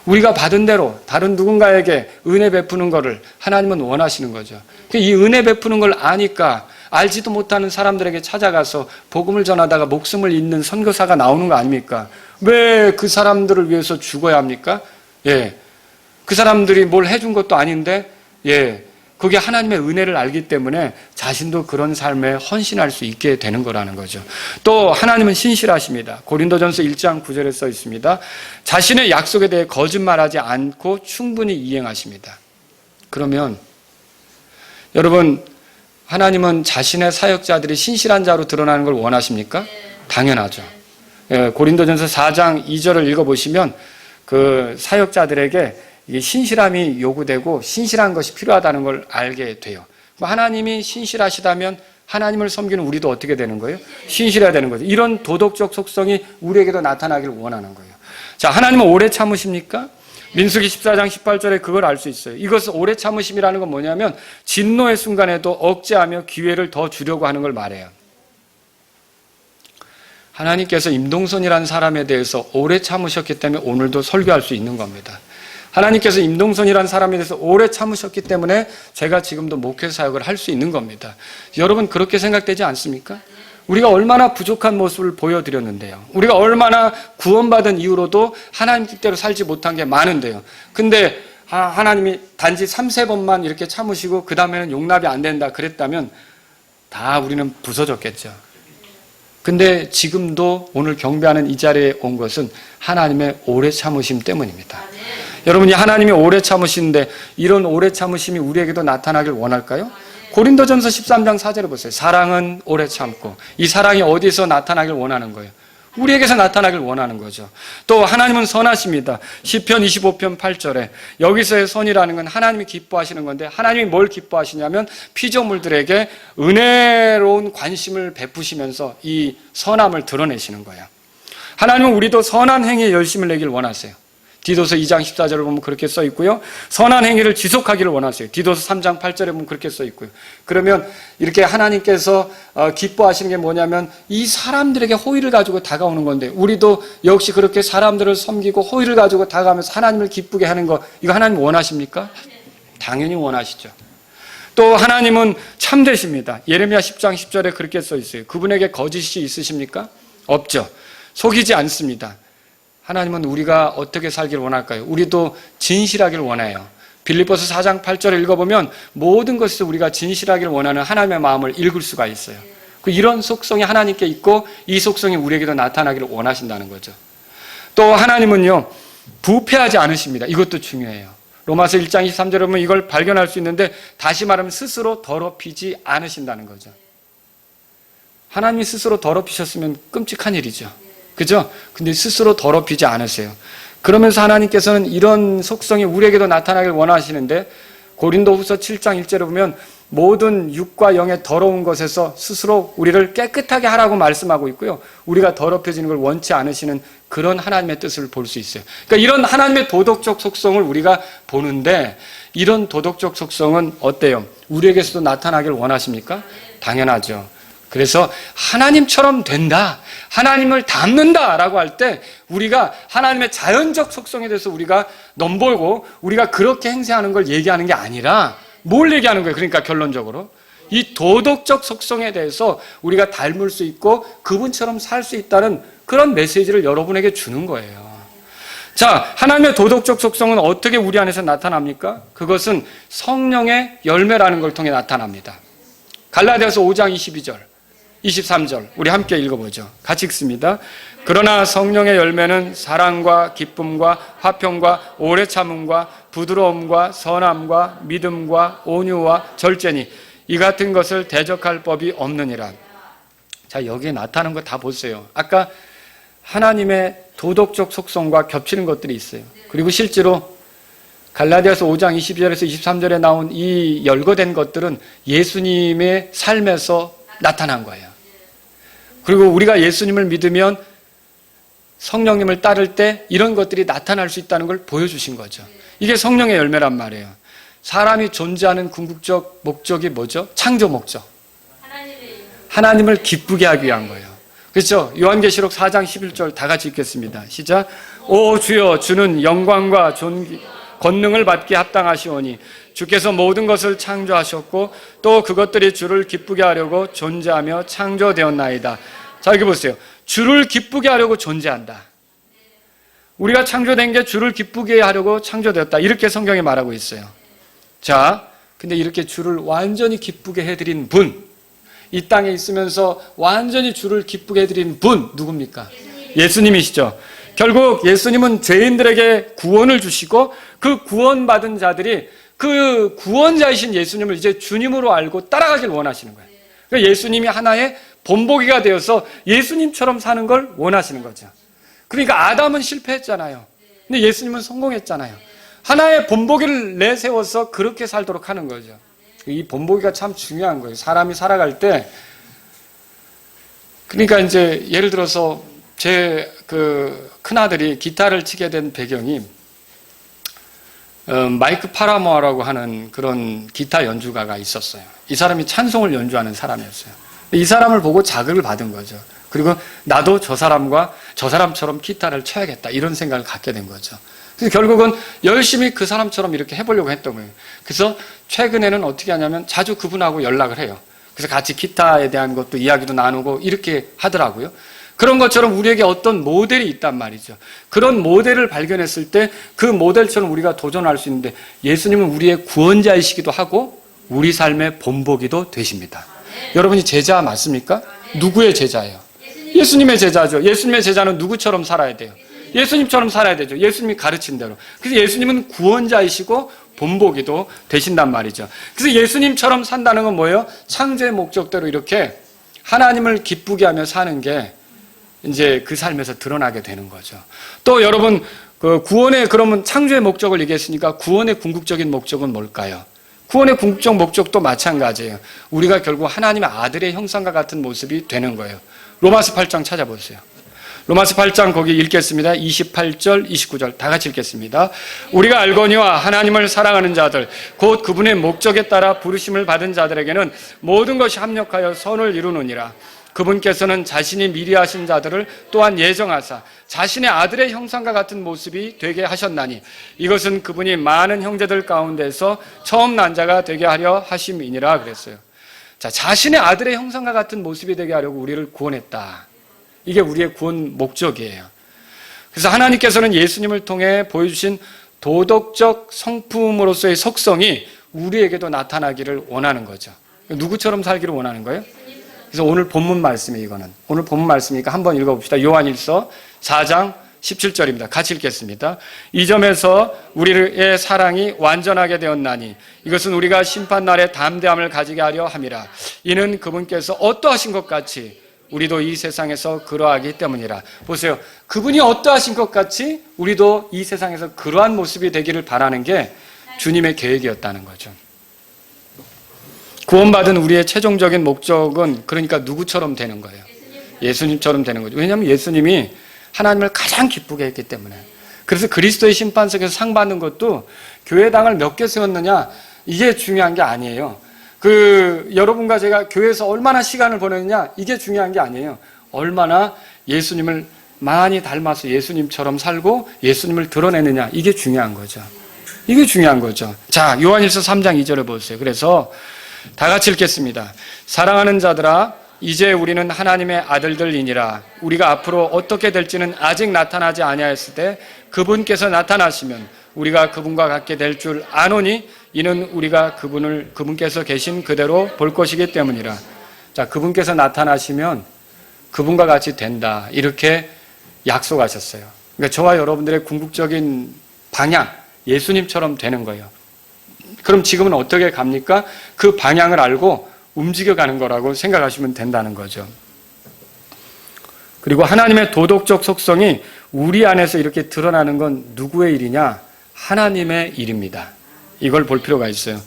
우리가 받은 대로 다른 누군가에게 은혜 베푸는 것을 하나님은 원하시는 거죠. 이 은혜 베푸는 걸 아니까 알지도 못하는 사람들에게 찾아가서 복음을 전하다가 목숨을 잃는 선교사가 나오는 거 아닙니까? 왜 그 사람들을 위해서 죽어야 합니까? 예. 그 사람들이 뭘 해준 것도 아닌데, 그게 하나님의 은혜를 알기 때문에 자신도 그런 삶에 헌신할 수 있게 되는 거라는 거죠. 또 하나님은 신실하십니다. 고린도전서 1장 9절에 써 있습니다. 자신의 약속에 대해 거짓말하지 않고 충분히 이행하십니다. 그러면 여러분, 하나님은 자신의 사역자들이 신실한 자로 드러나는 걸 원하십니까? 당연하죠. 고린도전서 4장 2절을 읽어보시면 그 사역자들에게 이게 신실함이 요구되고 신실한 것이 필요하다는 걸 알게 돼요. 하나님이 신실하시다면 하나님을 섬기는 우리도 어떻게 되는 거예요? 신실해야 되는 거죠. 이런 도덕적 속성이 우리에게도 나타나기를 원하는 거예요. 자, 하나님은 오래 참으십니까? 민수기 14장 18절에 그걸 알 수 있어요. 이것은 오래 참으심이라는 건 뭐냐면 진노의 순간에도 억제하며 기회를 더 주려고 하는 걸 말해요. 하나님께서 임동선이라는 사람에 대해서 오래 참으셨기 때문에 오늘도 설교할 수 있는 겁니다. 하나님께서 임동선이라는 사람에 대해서 오래 참으셨기 때문에 제가 지금도 목회 사역을 할 수 있는 겁니다. 여러분 그렇게 생각되지 않습니까? 우리가 얼마나 부족한 모습을 보여드렸는데요. 우리가 얼마나 구원받은 이후로도 하나님 뜻대로 살지 못한 게 많은데요. 근데 하나님이 단지 3-4번만 이렇게 참으시고 그 다음에는 용납이 안 된다 그랬다면 다 우리는 부서졌겠죠. 근데 지금도 오늘 경배하는 이 자리에 온 것은 하나님의 오래 참으심 때문입니다. 여러분이 하나님이 오래 참으시는데 이런 오래 참으심이 우리에게도 나타나길 원할까요? 고린도전서 13장 4절을 보세요. 사랑은 오래 참고, 이 사랑이 어디서 나타나길 원하는 거예요? 우리에게서 나타나길 원하는 거죠. 또 하나님은 선하십니다. 시편 25편 8절에 여기서의 선이라는 건 하나님이 기뻐하시는 건데, 하나님이 뭘 기뻐하시냐면 피조물들에게 은혜로운 관심을 베푸시면서 이 선함을 드러내시는 거예요. 하나님은 우리도 선한 행위에 열심을 내길 원하세요. 디도서 2장 14절을 보면 그렇게 써 있고요. 선한 행위를 지속하기를 원하세요. 디도서 3장 8절에 보면 그렇게 써 있고요. 그러면 이렇게 하나님께서 기뻐하시는 게 뭐냐면 이 사람들에게 호의를 가지고 다가오는 건데, 우리도 역시 그렇게 사람들을 섬기고 호의를 가지고 다가가면서 하나님을 기쁘게 하는 거, 이거 하나님 원하십니까? 당연히 원하시죠. 또 하나님은 참되십니다. 예레미야 10장 10절에 그렇게 써 있어요. 그분에게 거짓이 있으십니까? 없죠. 속이지 않습니다. 하나님은 우리가 어떻게 살기를 원할까요? 우리도 진실하기를 원해요. 빌립보서 4장 8절을 읽어보면 모든 것에서 우리가 진실하기를 원하는 하나님의 마음을 읽을 수가 있어요. 이런 속성이 하나님께 있고 이 속성이 우리에게도 나타나기를 원하신다는 거죠. 또 하나님은요, 부패하지 않으십니다. 이것도 중요해요. 로마서 1장 23절에 보면 이걸 발견할 수 있는데, 다시 말하면 스스로 더럽히지 않으신다는 거죠. 하나님이 스스로 더럽히셨으면 끔찍한 일이죠. 그죠? 근데 스스로 더럽히지 않으세요. 그러면서 하나님께서는 이런 속성이 우리에게도 나타나길 원하시는데, 고린도후서 7장 1절에 보면 모든 육과 영의 더러운 것에서 스스로 우리를 깨끗하게 하라고 말씀하고 있고요. 우리가 더럽혀지는 걸 원치 않으시는 그런 하나님의 뜻을 볼 수 있어요. 그러니까 이런 하나님의 도덕적 속성을 우리가 보는데, 이런 도덕적 속성은 어때요? 우리에게서도 나타나길 원하십니까? 당연하죠. 그래서 하나님처럼 된다, 하나님을 닮는다라고 할 때 우리가 하나님의 자연적 속성에 대해서 우리가 넘보고 우리가 그렇게 행세하는 걸 얘기하는 게 아니라 뭘 얘기하는 거예요? 그러니까 결론적으로 이 도덕적 속성에 대해서 우리가 닮을 수 있고 그분처럼 살 수 있다는 그런 메시지를 여러분에게 주는 거예요. 자, 하나님의 도덕적 속성은 어떻게 우리 안에서 나타납니까? 그것은 성령의 열매라는 걸 통해 나타납니다. 갈라디아서 5장 22절 23절 우리 함께 읽어보죠. 같이 읽습니다. 그러나 성령의 열매는 사랑과 기쁨과 화평과 오래 참음과 부드러움과 선함과 믿음과 온유와 절제니 이 같은 것을 대적할 법이 없느니라. 자, 여기에 나타나는 거 다 보세요. 아까 하나님의 도덕적 속성과 겹치는 것들이 있어요. 그리고 실제로 갈라디아서 5장 22절에서 23절에 나온 이 열거된 것들은 예수님의 삶에서 나타난 거예요. 그리고 우리가 예수님을 믿으면 성령님을 따를 때 이런 것들이 나타날 수 있다는 걸 보여주신 거죠. 이게 성령의 열매란 말이에요. 사람이 존재하는 궁극적 목적이 뭐죠? 창조 목적. 하나님을 기쁘게 하기 위한 거예요. 그렇죠? 요한계시록 4장 11절 다 같이 읽겠습니다. 시작. 오 주여, 주는 영광과 존귀 권능을 받기에 합당하시오니 주께서 모든 것을 창조하셨고 또 그것들이 주를 기쁘게 하려고 존재하며 창조되었나이다. 자, 여기 보세요. 주를 기쁘게 하려고 존재한다. 우리가 창조된 게 주를 기쁘게 하려고 창조되었다. 이렇게 성경에 말하고 있어요. 자, 근데 이렇게 주를 완전히 기쁘게 해드린 분, 이 땅에 있으면서 완전히 주를 기쁘게 해드린 분 누굽니까? 예수님이시죠. 결국 예수님은 죄인들에게 구원을 주시고 그 구원받은 자들이 그 구원자이신 예수님을 이제 주님으로 알고 따라가길 원하시는 거예요. 그러니까 예수님이 하나의 본보기가 되어서 예수님처럼 사는 걸 원하시는 거죠. 그러니까 아담은 실패했잖아요. 근데 예수님은 성공했잖아요. 하나의 본보기를 내세워서 그렇게 살도록 하는 거죠. 이 본보기가 참 중요한 거예요. 사람이 살아갈 때, 그러니까 이제 예를 들어서 제 큰아들이 기타를 치게 된 배경이 마이크 파라모어라고 하는 그런 기타 연주가가 있었어요. 이 사람이 찬송을 연주하는 사람이었어요. 이 사람을 보고 자극을 받은 거죠. 그리고 나도 저 사람처럼 기타를 쳐야겠다 이런 생각을 갖게 된 거죠. 그래서 결국은 열심히 그 사람처럼 이렇게 해보려고 했던 거예요. 그래서 최근에는 어떻게 하냐면 자주 그분하고 연락을 해요. 그래서 같이 기타에 대한 것도 이야기도 나누고 이렇게 하더라고요. 그런 것처럼 우리에게 어떤 모델이 있단 말이죠. 그런 모델을 발견했을 때 그 모델처럼 우리가 도전할 수 있는데 예수님은 우리의 구원자이시기도 하고 우리 삶의 본보기도 되십니다. 여러분이 제자 맞습니까? 누구의 제자예요? 예수님의 제자죠. 예수님의 제자는 누구처럼 살아야 돼요? 예수님처럼 살아야 되죠. 예수님이 가르친 대로. 그래서 예수님은 구원자이시고 본보기도 되신단 말이죠. 그래서 예수님처럼 산다는 건 뭐예요? 창조의 목적대로 이렇게 하나님을 기쁘게 하며 사는 게 이제 그 삶에서 드러나게 되는 거죠. 또 여러분, 그 구원의 그러면 창조의 목적을 얘기했으니까 구원의 궁극적인 목적은 뭘까요? 구원의 궁극적 목적도 마찬가지예요. 우리가 결국 하나님의 아들의 형상과 같은 모습이 되는 거예요. 로마서 8장 찾아보세요. 로마서 8장 거기 읽겠습니다. 28절, 29절 다 같이 읽겠습니다. 우리가 알거니와 하나님을 사랑하는 자들, 곧 그분의 목적에 따라 부르심을 받은 자들에게는 모든 것이 합력하여 선을 이루느니라. 그분께서는 자신이 미리 하신 자들을 또한 예정하사 자신의 아들의 형상과 같은 모습이 되게 하셨나니 이것은 그분이 많은 형제들 가운데서 처음 난 자가 되게 하려 하심이니라 그랬어요. 자, 자신의 아들의 형상과 같은 모습이 되게 하려고 우리를 구원했다. 이게 우리의 구원 목적이에요. 그래서 하나님께서는 예수님을 통해 보여주신 도덕적 성품으로서의 속성이 우리에게도 나타나기를 원하는 거죠. 누구처럼 살기를 원하는 거예요? 그래서 오늘 본문 말씀이에요, 이거는. 오늘 본문 말씀이니까 한번 읽어봅시다. 요한일서 4장 17절입니다. 같이 읽겠습니다. 이 점에서 우리의 사랑이 완전하게 되었나니 이것은 우리가 심판날에 담대함을 가지게 하려 함이라. 이는 그분께서 어떠하신 것 같이 우리도 이 세상에서 그러하기 때문이라. 보세요. 그분이 어떠하신 것 같이 우리도 이 세상에서 그러한 모습이 되기를 바라는 게 주님의 계획이었다는 거죠. 구원받은 우리의 최종적인 목적은 그러니까 누구처럼 되는 거예요? 예수님처럼 되는 거죠. 왜냐하면 예수님이 하나님을 가장 기쁘게 했기 때문에. 그래서 그리스도의 심판석에서 상 받는 것도 교회당을 몇 개 세웠느냐 이게 중요한 게 아니에요. 여러분과 제가 교회에서 얼마나 시간을 보내느냐 이게 중요한 게 아니에요. 얼마나 예수님을 많이 닮아서 예수님처럼 살고 예수님을 드러내느냐 이게 중요한 거죠. 이게 중요한 거죠. 자, 요한일서 3장 2절을 보세요. 그래서 다 같이 읽겠습니다. 사랑하는 자들아, 이제 우리는 하나님의 아들들이니라. 우리가 앞으로 어떻게 될지는 아직 나타나지 아니하였을 때 그분께서 나타나시면 우리가 그분과 같게 될 줄 아노니 이는 우리가 그분께서 계신 그대로 볼 것이기 때문이라. 자, 그분께서 나타나시면 그분과 같이 된다. 이렇게 약속하셨어요. 그러니까 저와 여러분들의 궁극적인 방향, 예수님처럼 되는 거예요. 그럼 지금은 어떻게 갑니까? 그 방향을 알고 움직여가는 거라고 생각하시면 된다는 거죠. 그리고 하나님의 도덕적 속성이 우리 안에서 이렇게 드러나는 건 누구의 일이냐? 하나님의 일입니다. 이걸 볼 필요가 있어요.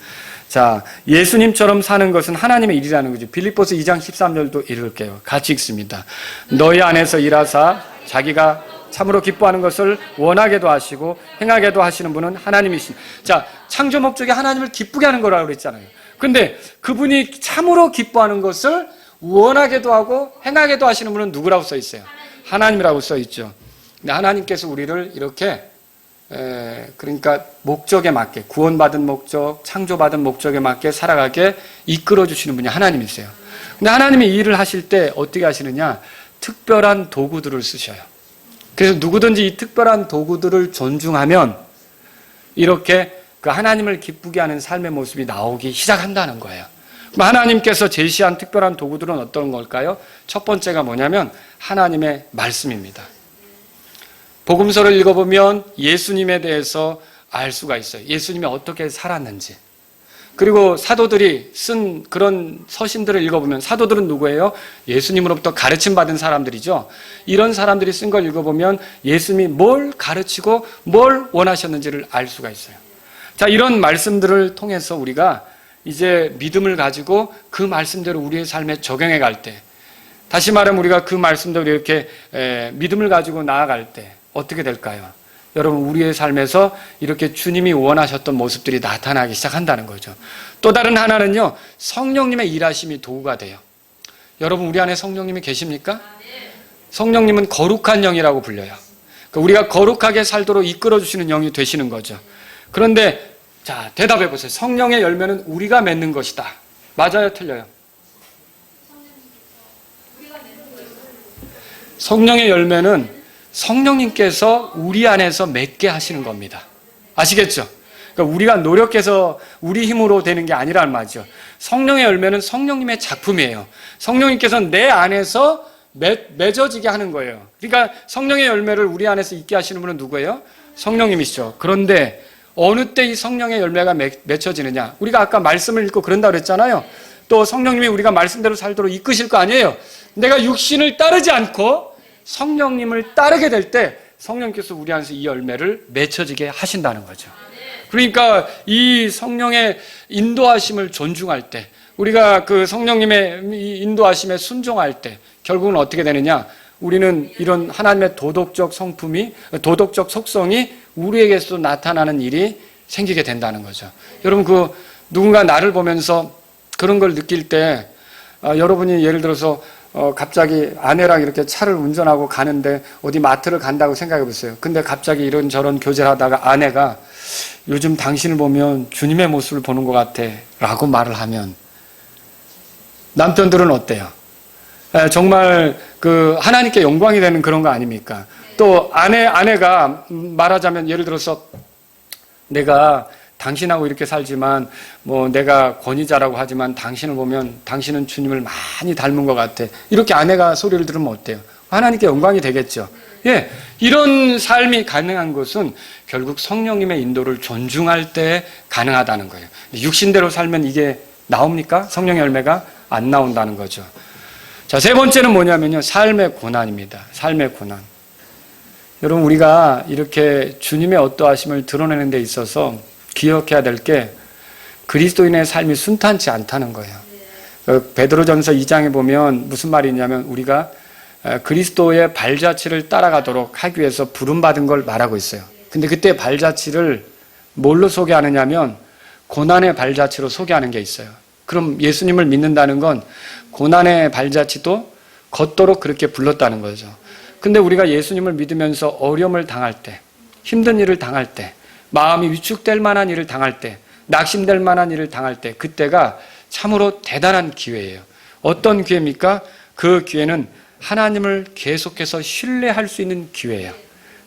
자, 예수님처럼 사는 것은 하나님의 일이라는 거죠. 빌립보서 2장 13절도 읽을게요. 같이 읽습니다. 너희 안에서 일하사 자기가 참으로 기뻐하는 것을 원하게도 하시고 행하게도 하시는 분은 하나님이신. 자, 창조 목적이 하나님을 기쁘게 하는 거라고 그랬잖아요. 근데 그분이 참으로 기뻐하는 것을 원하게도 하고 행하게도 하시는 분은 누구라고 써 있어요? 하나님이라고 써 있죠. 근데 하나님께서 우리를 이렇게 그러니까 목적에 맞게, 구원받은 목적, 창조받은 목적에 맞게 살아가게 이끌어 주시는 분이 하나님이세요. 근데 하나님이 이 일을 하실 때 어떻게 하시느냐? 특별한 도구들을 쓰셔요. 그래서 누구든지 이 특별한 도구들을 존중하면 이렇게 그 하나님을 기쁘게 하는 삶의 모습이 나오기 시작한다는 거예요. 그럼 하나님께서 제시한 특별한 도구들은 어떤 걸까요? 첫 번째가 뭐냐면 하나님의 말씀입니다. 복음서를 읽어보면 예수님에 대해서 알 수가 있어요. 예수님이 어떻게 살았는지. 그리고 사도들이 쓴 그런 서신들을 읽어보면, 사도들은 누구예요? 예수님으로부터 가르침받은 사람들이죠. 이런 사람들이 쓴 걸 읽어보면 예수님이 뭘 가르치고 뭘 원하셨는지를 알 수가 있어요. 자, 이런 말씀들을 통해서 우리가 이제 믿음을 가지고 그 말씀대로 우리의 삶에 적용해 갈 때, 다시 말하면 우리가 그 말씀대로 이렇게 믿음을 가지고 나아갈 때 어떻게 될까요? 여러분, 우리의 삶에서 이렇게 주님이 원하셨던 모습들이 나타나기 시작한다는 거죠. 또 다른 하나는요, 성령님의 일하심이 도구가 돼요. 여러분, 우리 안에 성령님이 계십니까? 성령님은 거룩한 영이라고 불려요. 그러니까 우리가 거룩하게 살도록 이끌어주시는 영이 되시는 거죠. 그런데 자, 대답해 보세요. 성령의 열매는 우리가 맺는 것이다. 맞아요? 틀려요? 성령의 열매는 성령님께서 우리 안에서 맺게 하시는 겁니다. 아시겠죠? 그러니까 우리가 노력해서 우리 힘으로 되는 게 아니란 말이죠. 성령의 열매는 성령님의 작품이에요. 성령님께서는 내 안에서 맺어지게 하는 거예요. 그러니까 성령의 열매를 우리 안에서 있게 하시는 분은 누구예요? 성령님이시죠. 그런데 어느 때 이 성령의 열매가 맺혀지느냐? 우리가 아까 말씀을 읽고 그런다고 그랬잖아요. 또 성령님이 우리가 말씀대로 살도록 이끄실 거 아니에요. 내가 육신을 따르지 않고 성령님을 따르게 될 때 성령께서 우리 안에서 이 열매를 맺혀지게 하신다는 거죠. 그러니까 이 성령의 인도하심을 존중할 때, 우리가 그 성령님의 인도하심에 순종할 때 결국은 어떻게 되느냐? 우리는 이런 하나님의 도덕적 속성이 우리에게서도 나타나는 일이 생기게 된다는 거죠. 여러분, 누군가 나를 보면서 그런 걸 느낄 때, 여러분이 예를 들어서 갑자기 아내랑 이렇게 차를 운전하고 가는데 어디 마트를 간다고 생각해 보세요. 근데 갑자기 이런저런 교제를 하다가 아내가 요즘 당신을 보면 주님의 모습을 보는 것 같아 라고 말을 하면 남편들은 어때요? 정말 하나님께 영광이 되는 그런 거 아닙니까? 또 아내가 말하자면 예를 들어서 내가 당신하고 이렇게 살지만 내가 권위자라고 하지만 당신을 보면 당신은 주님을 많이 닮은 것 같아. 이렇게 아내가 소리를 들으면 어때요? 하나님께 영광이 되겠죠. 예, 이런 삶이 가능한 것은 결국 성령님의 인도를 존중할 때 가능하다는 거예요. 육신대로 살면 이게 나옵니까? 성령의 열매가 안 나온다는 거죠. 자, 세 번째는 뭐냐면요, 삶의 고난입니다. 삶의 고난. 여러분, 우리가 이렇게 주님의 어떠하심을 드러내는 데 있어서 기억해야 될 게 그리스도인의 삶이 순탄치 않다는 거예요. 베드로전서 2장에 보면 무슨 말이 있냐면 우리가 그리스도의 발자취를 따라가도록 하기 위해서 부름받은 걸 말하고 있어요. 근데 그때 발자취를 뭘로 소개하느냐면 고난의 발자취로 소개하는 게 있어요. 그럼 예수님을 믿는다는 건 고난의 발자취도 걷도록 그렇게 불렀다는 거죠. 근데 우리가 예수님을 믿으면서 어려움을 당할 때, 힘든 일을 당할 때, 마음이 위축될 만한 일을 당할 때, 낙심될 만한 일을 당할 때, 그때가 참으로 대단한 기회예요. 어떤 기회입니까? 그 기회는 하나님을 계속해서 신뢰할 수 있는 기회예요.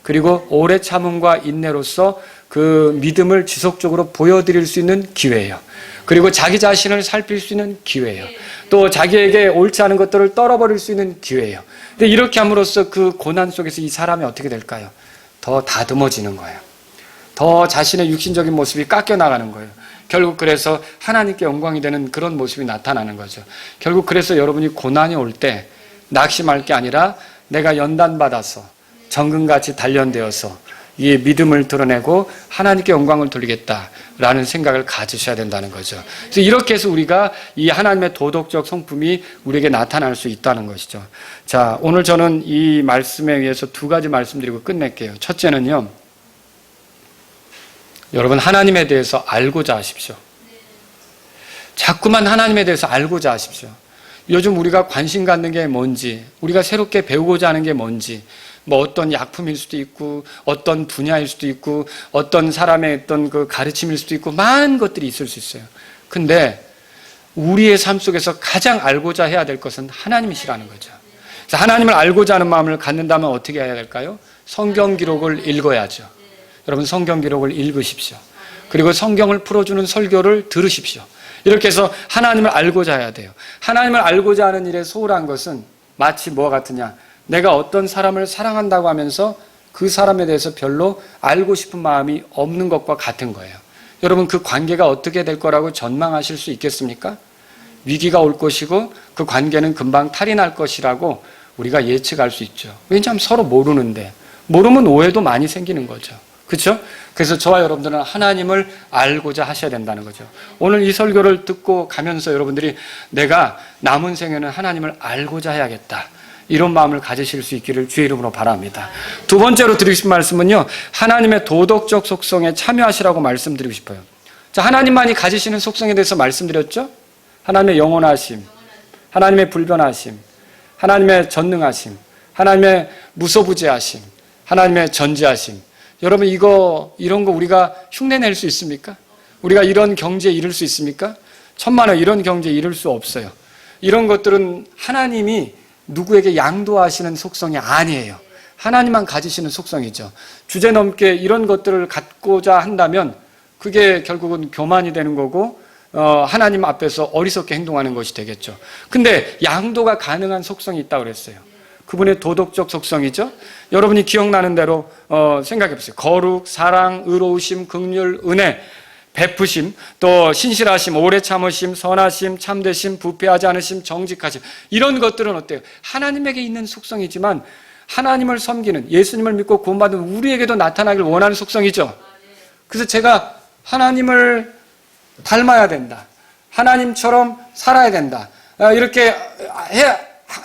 그리고 오래 참음과 인내로서 그 믿음을 지속적으로 보여드릴 수 있는 기회예요. 그리고 자기 자신을 살필 수 있는 기회예요. 또 자기에게 옳지 않은 것들을 떨어버릴 수 있는 기회예요. 근데 이렇게 함으로써 그 고난 속에서 이 사람이 어떻게 될까요? 더 다듬어지는 거예요. 더 자신의 육신적인 모습이 깎여나가는 거예요. 결국 그래서 하나님께 영광이 되는 그런 모습이 나타나는 거죠. 결국 그래서 여러분이 고난이 올 때 낙심할 게 아니라 내가 연단받아서 정금같이 단련되어서 이 믿음을 드러내고 하나님께 영광을 돌리겠다라는 생각을 가지셔야 된다는 거죠. 그래서 이렇게 해서 우리가 이 하나님의 도덕적 성품이 우리에게 나타날 수 있다는 것이죠. 자, 오늘 저는 이 말씀에 의해서 두 가지 말씀드리고 끝낼게요. 첫째는요, 여러분 하나님에 대해서 알고자 하십시오. 자꾸만 하나님에 대해서 알고자 하십시오. 요즘 우리가 관심 갖는 게 뭔지, 우리가 새롭게 배우고자 하는 게 뭔지, 어떤 약품일 수도 있고, 어떤 분야일 수도 있고, 어떤 사람의 어떤 그 가르침일 수도 있고, 많은 것들이 있을 수 있어요. 근데 우리의 삶 속에서 가장 알고자 해야 될 것은 하나님이시라는 거죠. 자, 하나님을 알고자 하는 마음을 갖는다면 어떻게 해야 될까요? 성경 기록을 읽어야죠. 여러분 성경 기록을 읽으십시오. 그리고 성경을 풀어주는 설교를 들으십시오. 이렇게 해서 하나님을 알고자 해야 돼요. 하나님을 알고자 하는 일에 소홀한 것은 마치 뭐와 같으냐, 내가 어떤 사람을 사랑한다고 하면서 그 사람에 대해서 별로 알고 싶은 마음이 없는 것과 같은 거예요. 여러분 그 관계가 어떻게 될 거라고 전망하실 수 있겠습니까? 위기가 올 것이고 그 관계는 금방 탈이 날 것이라고 우리가 예측할 수 있죠. 왜냐하면 서로 모르는데, 모르면 오해도 많이 생기는 거죠. 그렇죠? 그래서 저와 여러분들은 하나님을 알고자 하셔야 된다는 거죠. 오늘 이 설교를 듣고 가면서 여러분들이 내가 남은 생에는 하나님을 알고자 해야겠다, 이런 마음을 가지실 수 있기를 주의 이름으로 바랍니다. 두 번째로 드리고 싶은 말씀은요, 하나님의 도덕적 속성에 참여하시라고 말씀드리고 싶어요. 자, 하나님만이 가지시는 속성에 대해서 말씀드렸죠? 하나님의 영원하심, 하나님의 불변하심, 하나님의 전능하심, 하나님의 무소부재하심, 하나님의 전지하심. 여러분 이런 거 우리가 흉내낼 수 있습니까? 우리가 이런 경지에 이를 수 있습니까? 천만에 이런 경지에 이를 수 없어요. 이런 것들은 하나님이 누구에게 양도하시는 속성이 아니에요. 하나님만 가지시는 속성이죠. 주제넘게 이런 것들을 갖고자 한다면 그게 결국은 교만이 되는 거고 하나님 앞에서 어리석게 행동하는 것이 되겠죠. 근데 양도가 가능한 속성이 있다고 그랬어요. 그분의 도덕적 속성이죠. 여러분이 기억나는 대로 생각해 보세요. 거룩, 사랑, 의로우심, 긍휼, 은혜, 베푸심, 또 신실하심, 오래 참으심, 선하심, 참되심, 부패하지 않으심, 정직하심. 이런 것들은 어때요? 하나님에게 있는 속성이지만 하나님을 섬기는, 예수님을 믿고 구원받은 우리에게도 나타나길 원하는 속성이죠. 그래서 제가 하나님을 닮아야 된다, 하나님처럼 살아야 된다,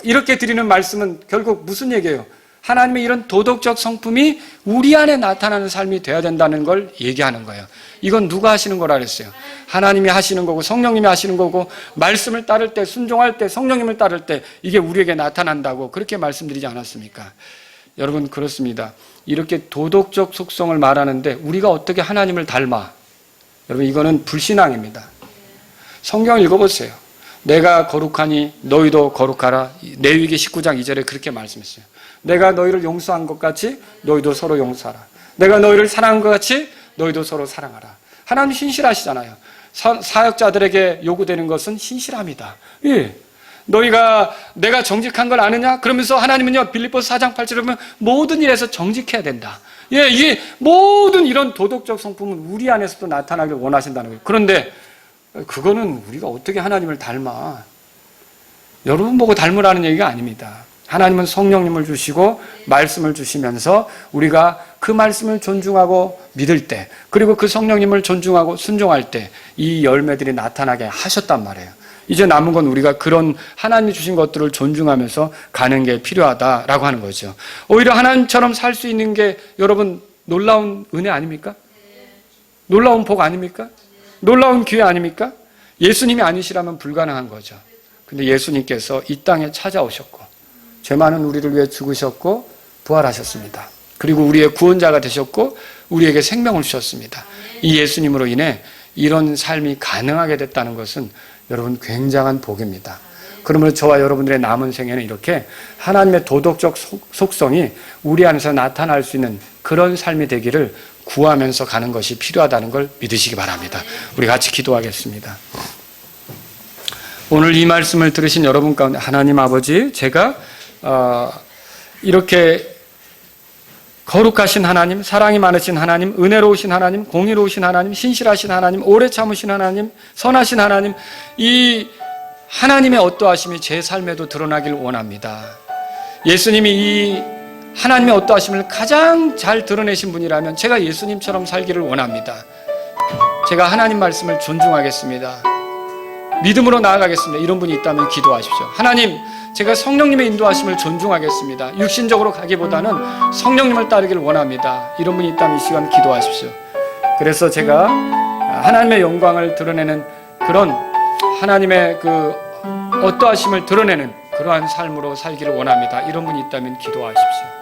이렇게 드리는 말씀은 결국 무슨 얘기예요? 하나님의 이런 도덕적 성품이 우리 안에 나타나는 삶이 되어야 된다는 걸 얘기하는 거예요. 이건 누가 하시는 거라 그랬어요? 하나님이 하시는 거고 성령님이 하시는 거고, 말씀을 따를 때, 순종할 때, 성령님을 따를 때 이게 우리에게 나타난다고 그렇게 말씀드리지 않았습니까? 여러분 그렇습니다. 이렇게 도덕적 속성을 말하는데 우리가 어떻게 하나님을 닮아? 여러분 이거는 불신앙입니다. 성경 읽어보세요. 내가 거룩하니 너희도 거룩하라. 레위기 19장 2절에 그렇게 말씀했어요. 내가 너희를 용서한 것 같이 너희도 서로 용서하라. 내가 너희를 사랑한 것 같이 너희도 서로 사랑하라. 하나님 신실하시잖아요. 사역자들에게 요구되는 것은 신실함이다. 예. 내가 정직한 걸 아느냐? 그러면서 하나님은요, 빌립보서 4장 8절에 보면 모든 일에서 정직해야 된다. 예, 이게 모든 이런 도덕적 성품은 우리 안에서도 나타나길 원하신다는 거예요. 그런데 그거는 우리가 어떻게 하나님을 닮아? 여러분 보고 닮으라는 얘기가 아닙니다. 하나님은 성령님을 주시고 말씀을 주시면서 우리가 그 말씀을 존중하고 믿을 때, 그리고 그 성령님을 존중하고 순종할 때 이 열매들이 나타나게 하셨단 말이에요. 이제 남은 건 우리가 그런 하나님이 주신 것들을 존중하면서 가는 게 필요하다라고 하는 거죠. 오히려 하나님처럼 살 수 있는 게 여러분 놀라운 은혜 아닙니까? 놀라운 복 아닙니까? 놀라운 기회 아닙니까? 예수님이 아니시라면 불가능한 거죠. 근데 예수님께서 이 땅에 찾아오셨고 죄 많은 우리를 위해 죽으셨고 부활하셨습니다. 그리고 우리의 구원자가 되셨고 우리에게 생명을 주셨습니다. 이 예수님으로 인해 이런 삶이 가능하게 됐다는 것은 여러분 굉장한 복입니다. 그러므로 저와 여러분들의 남은 생에는 이렇게 하나님의 도덕적 속성이 우리 안에서 나타날 수 있는 그런 삶이 되기를 구하면서 가는 것이 필요하다는 걸 믿으시기 바랍니다. 우리 같이 기도하겠습니다. 오늘 이 말씀을 들으신 여러분 가운데 하나님 아버지, 제가 이렇게 거룩하신 하나님, 사랑이 많으신 하나님, 은혜로우신 하나님, 공의로우신 하나님, 신실하신 하나님, 오래 참으신 하나님, 선하신 하나님, 이 하나님의 어떠하심이 제 삶에도 드러나길 원합니다. 예수님이 이 하나님의 어떠하심을 가장 잘 드러내신 분이라면 제가 예수님처럼 살기를 원합니다. 제가 하나님 말씀을 존중하겠습니다. 믿음으로 나아가겠습니다. 이런 분이 있다면 기도하십시오. 하나님, 제가 성령님의 인도하심을 존중하겠습니다. 육신적으로 가기보다는 성령님을 따르길 원합니다. 이런 분이 있다면 이 시간 기도하십시오. 그래서 제가 하나님의 영광을 드러내는 그런 하나님의 그 어떠하심을 드러내는 그러한 삶으로 살기를 원합니다. 이런 분이 있다면 기도하십시오.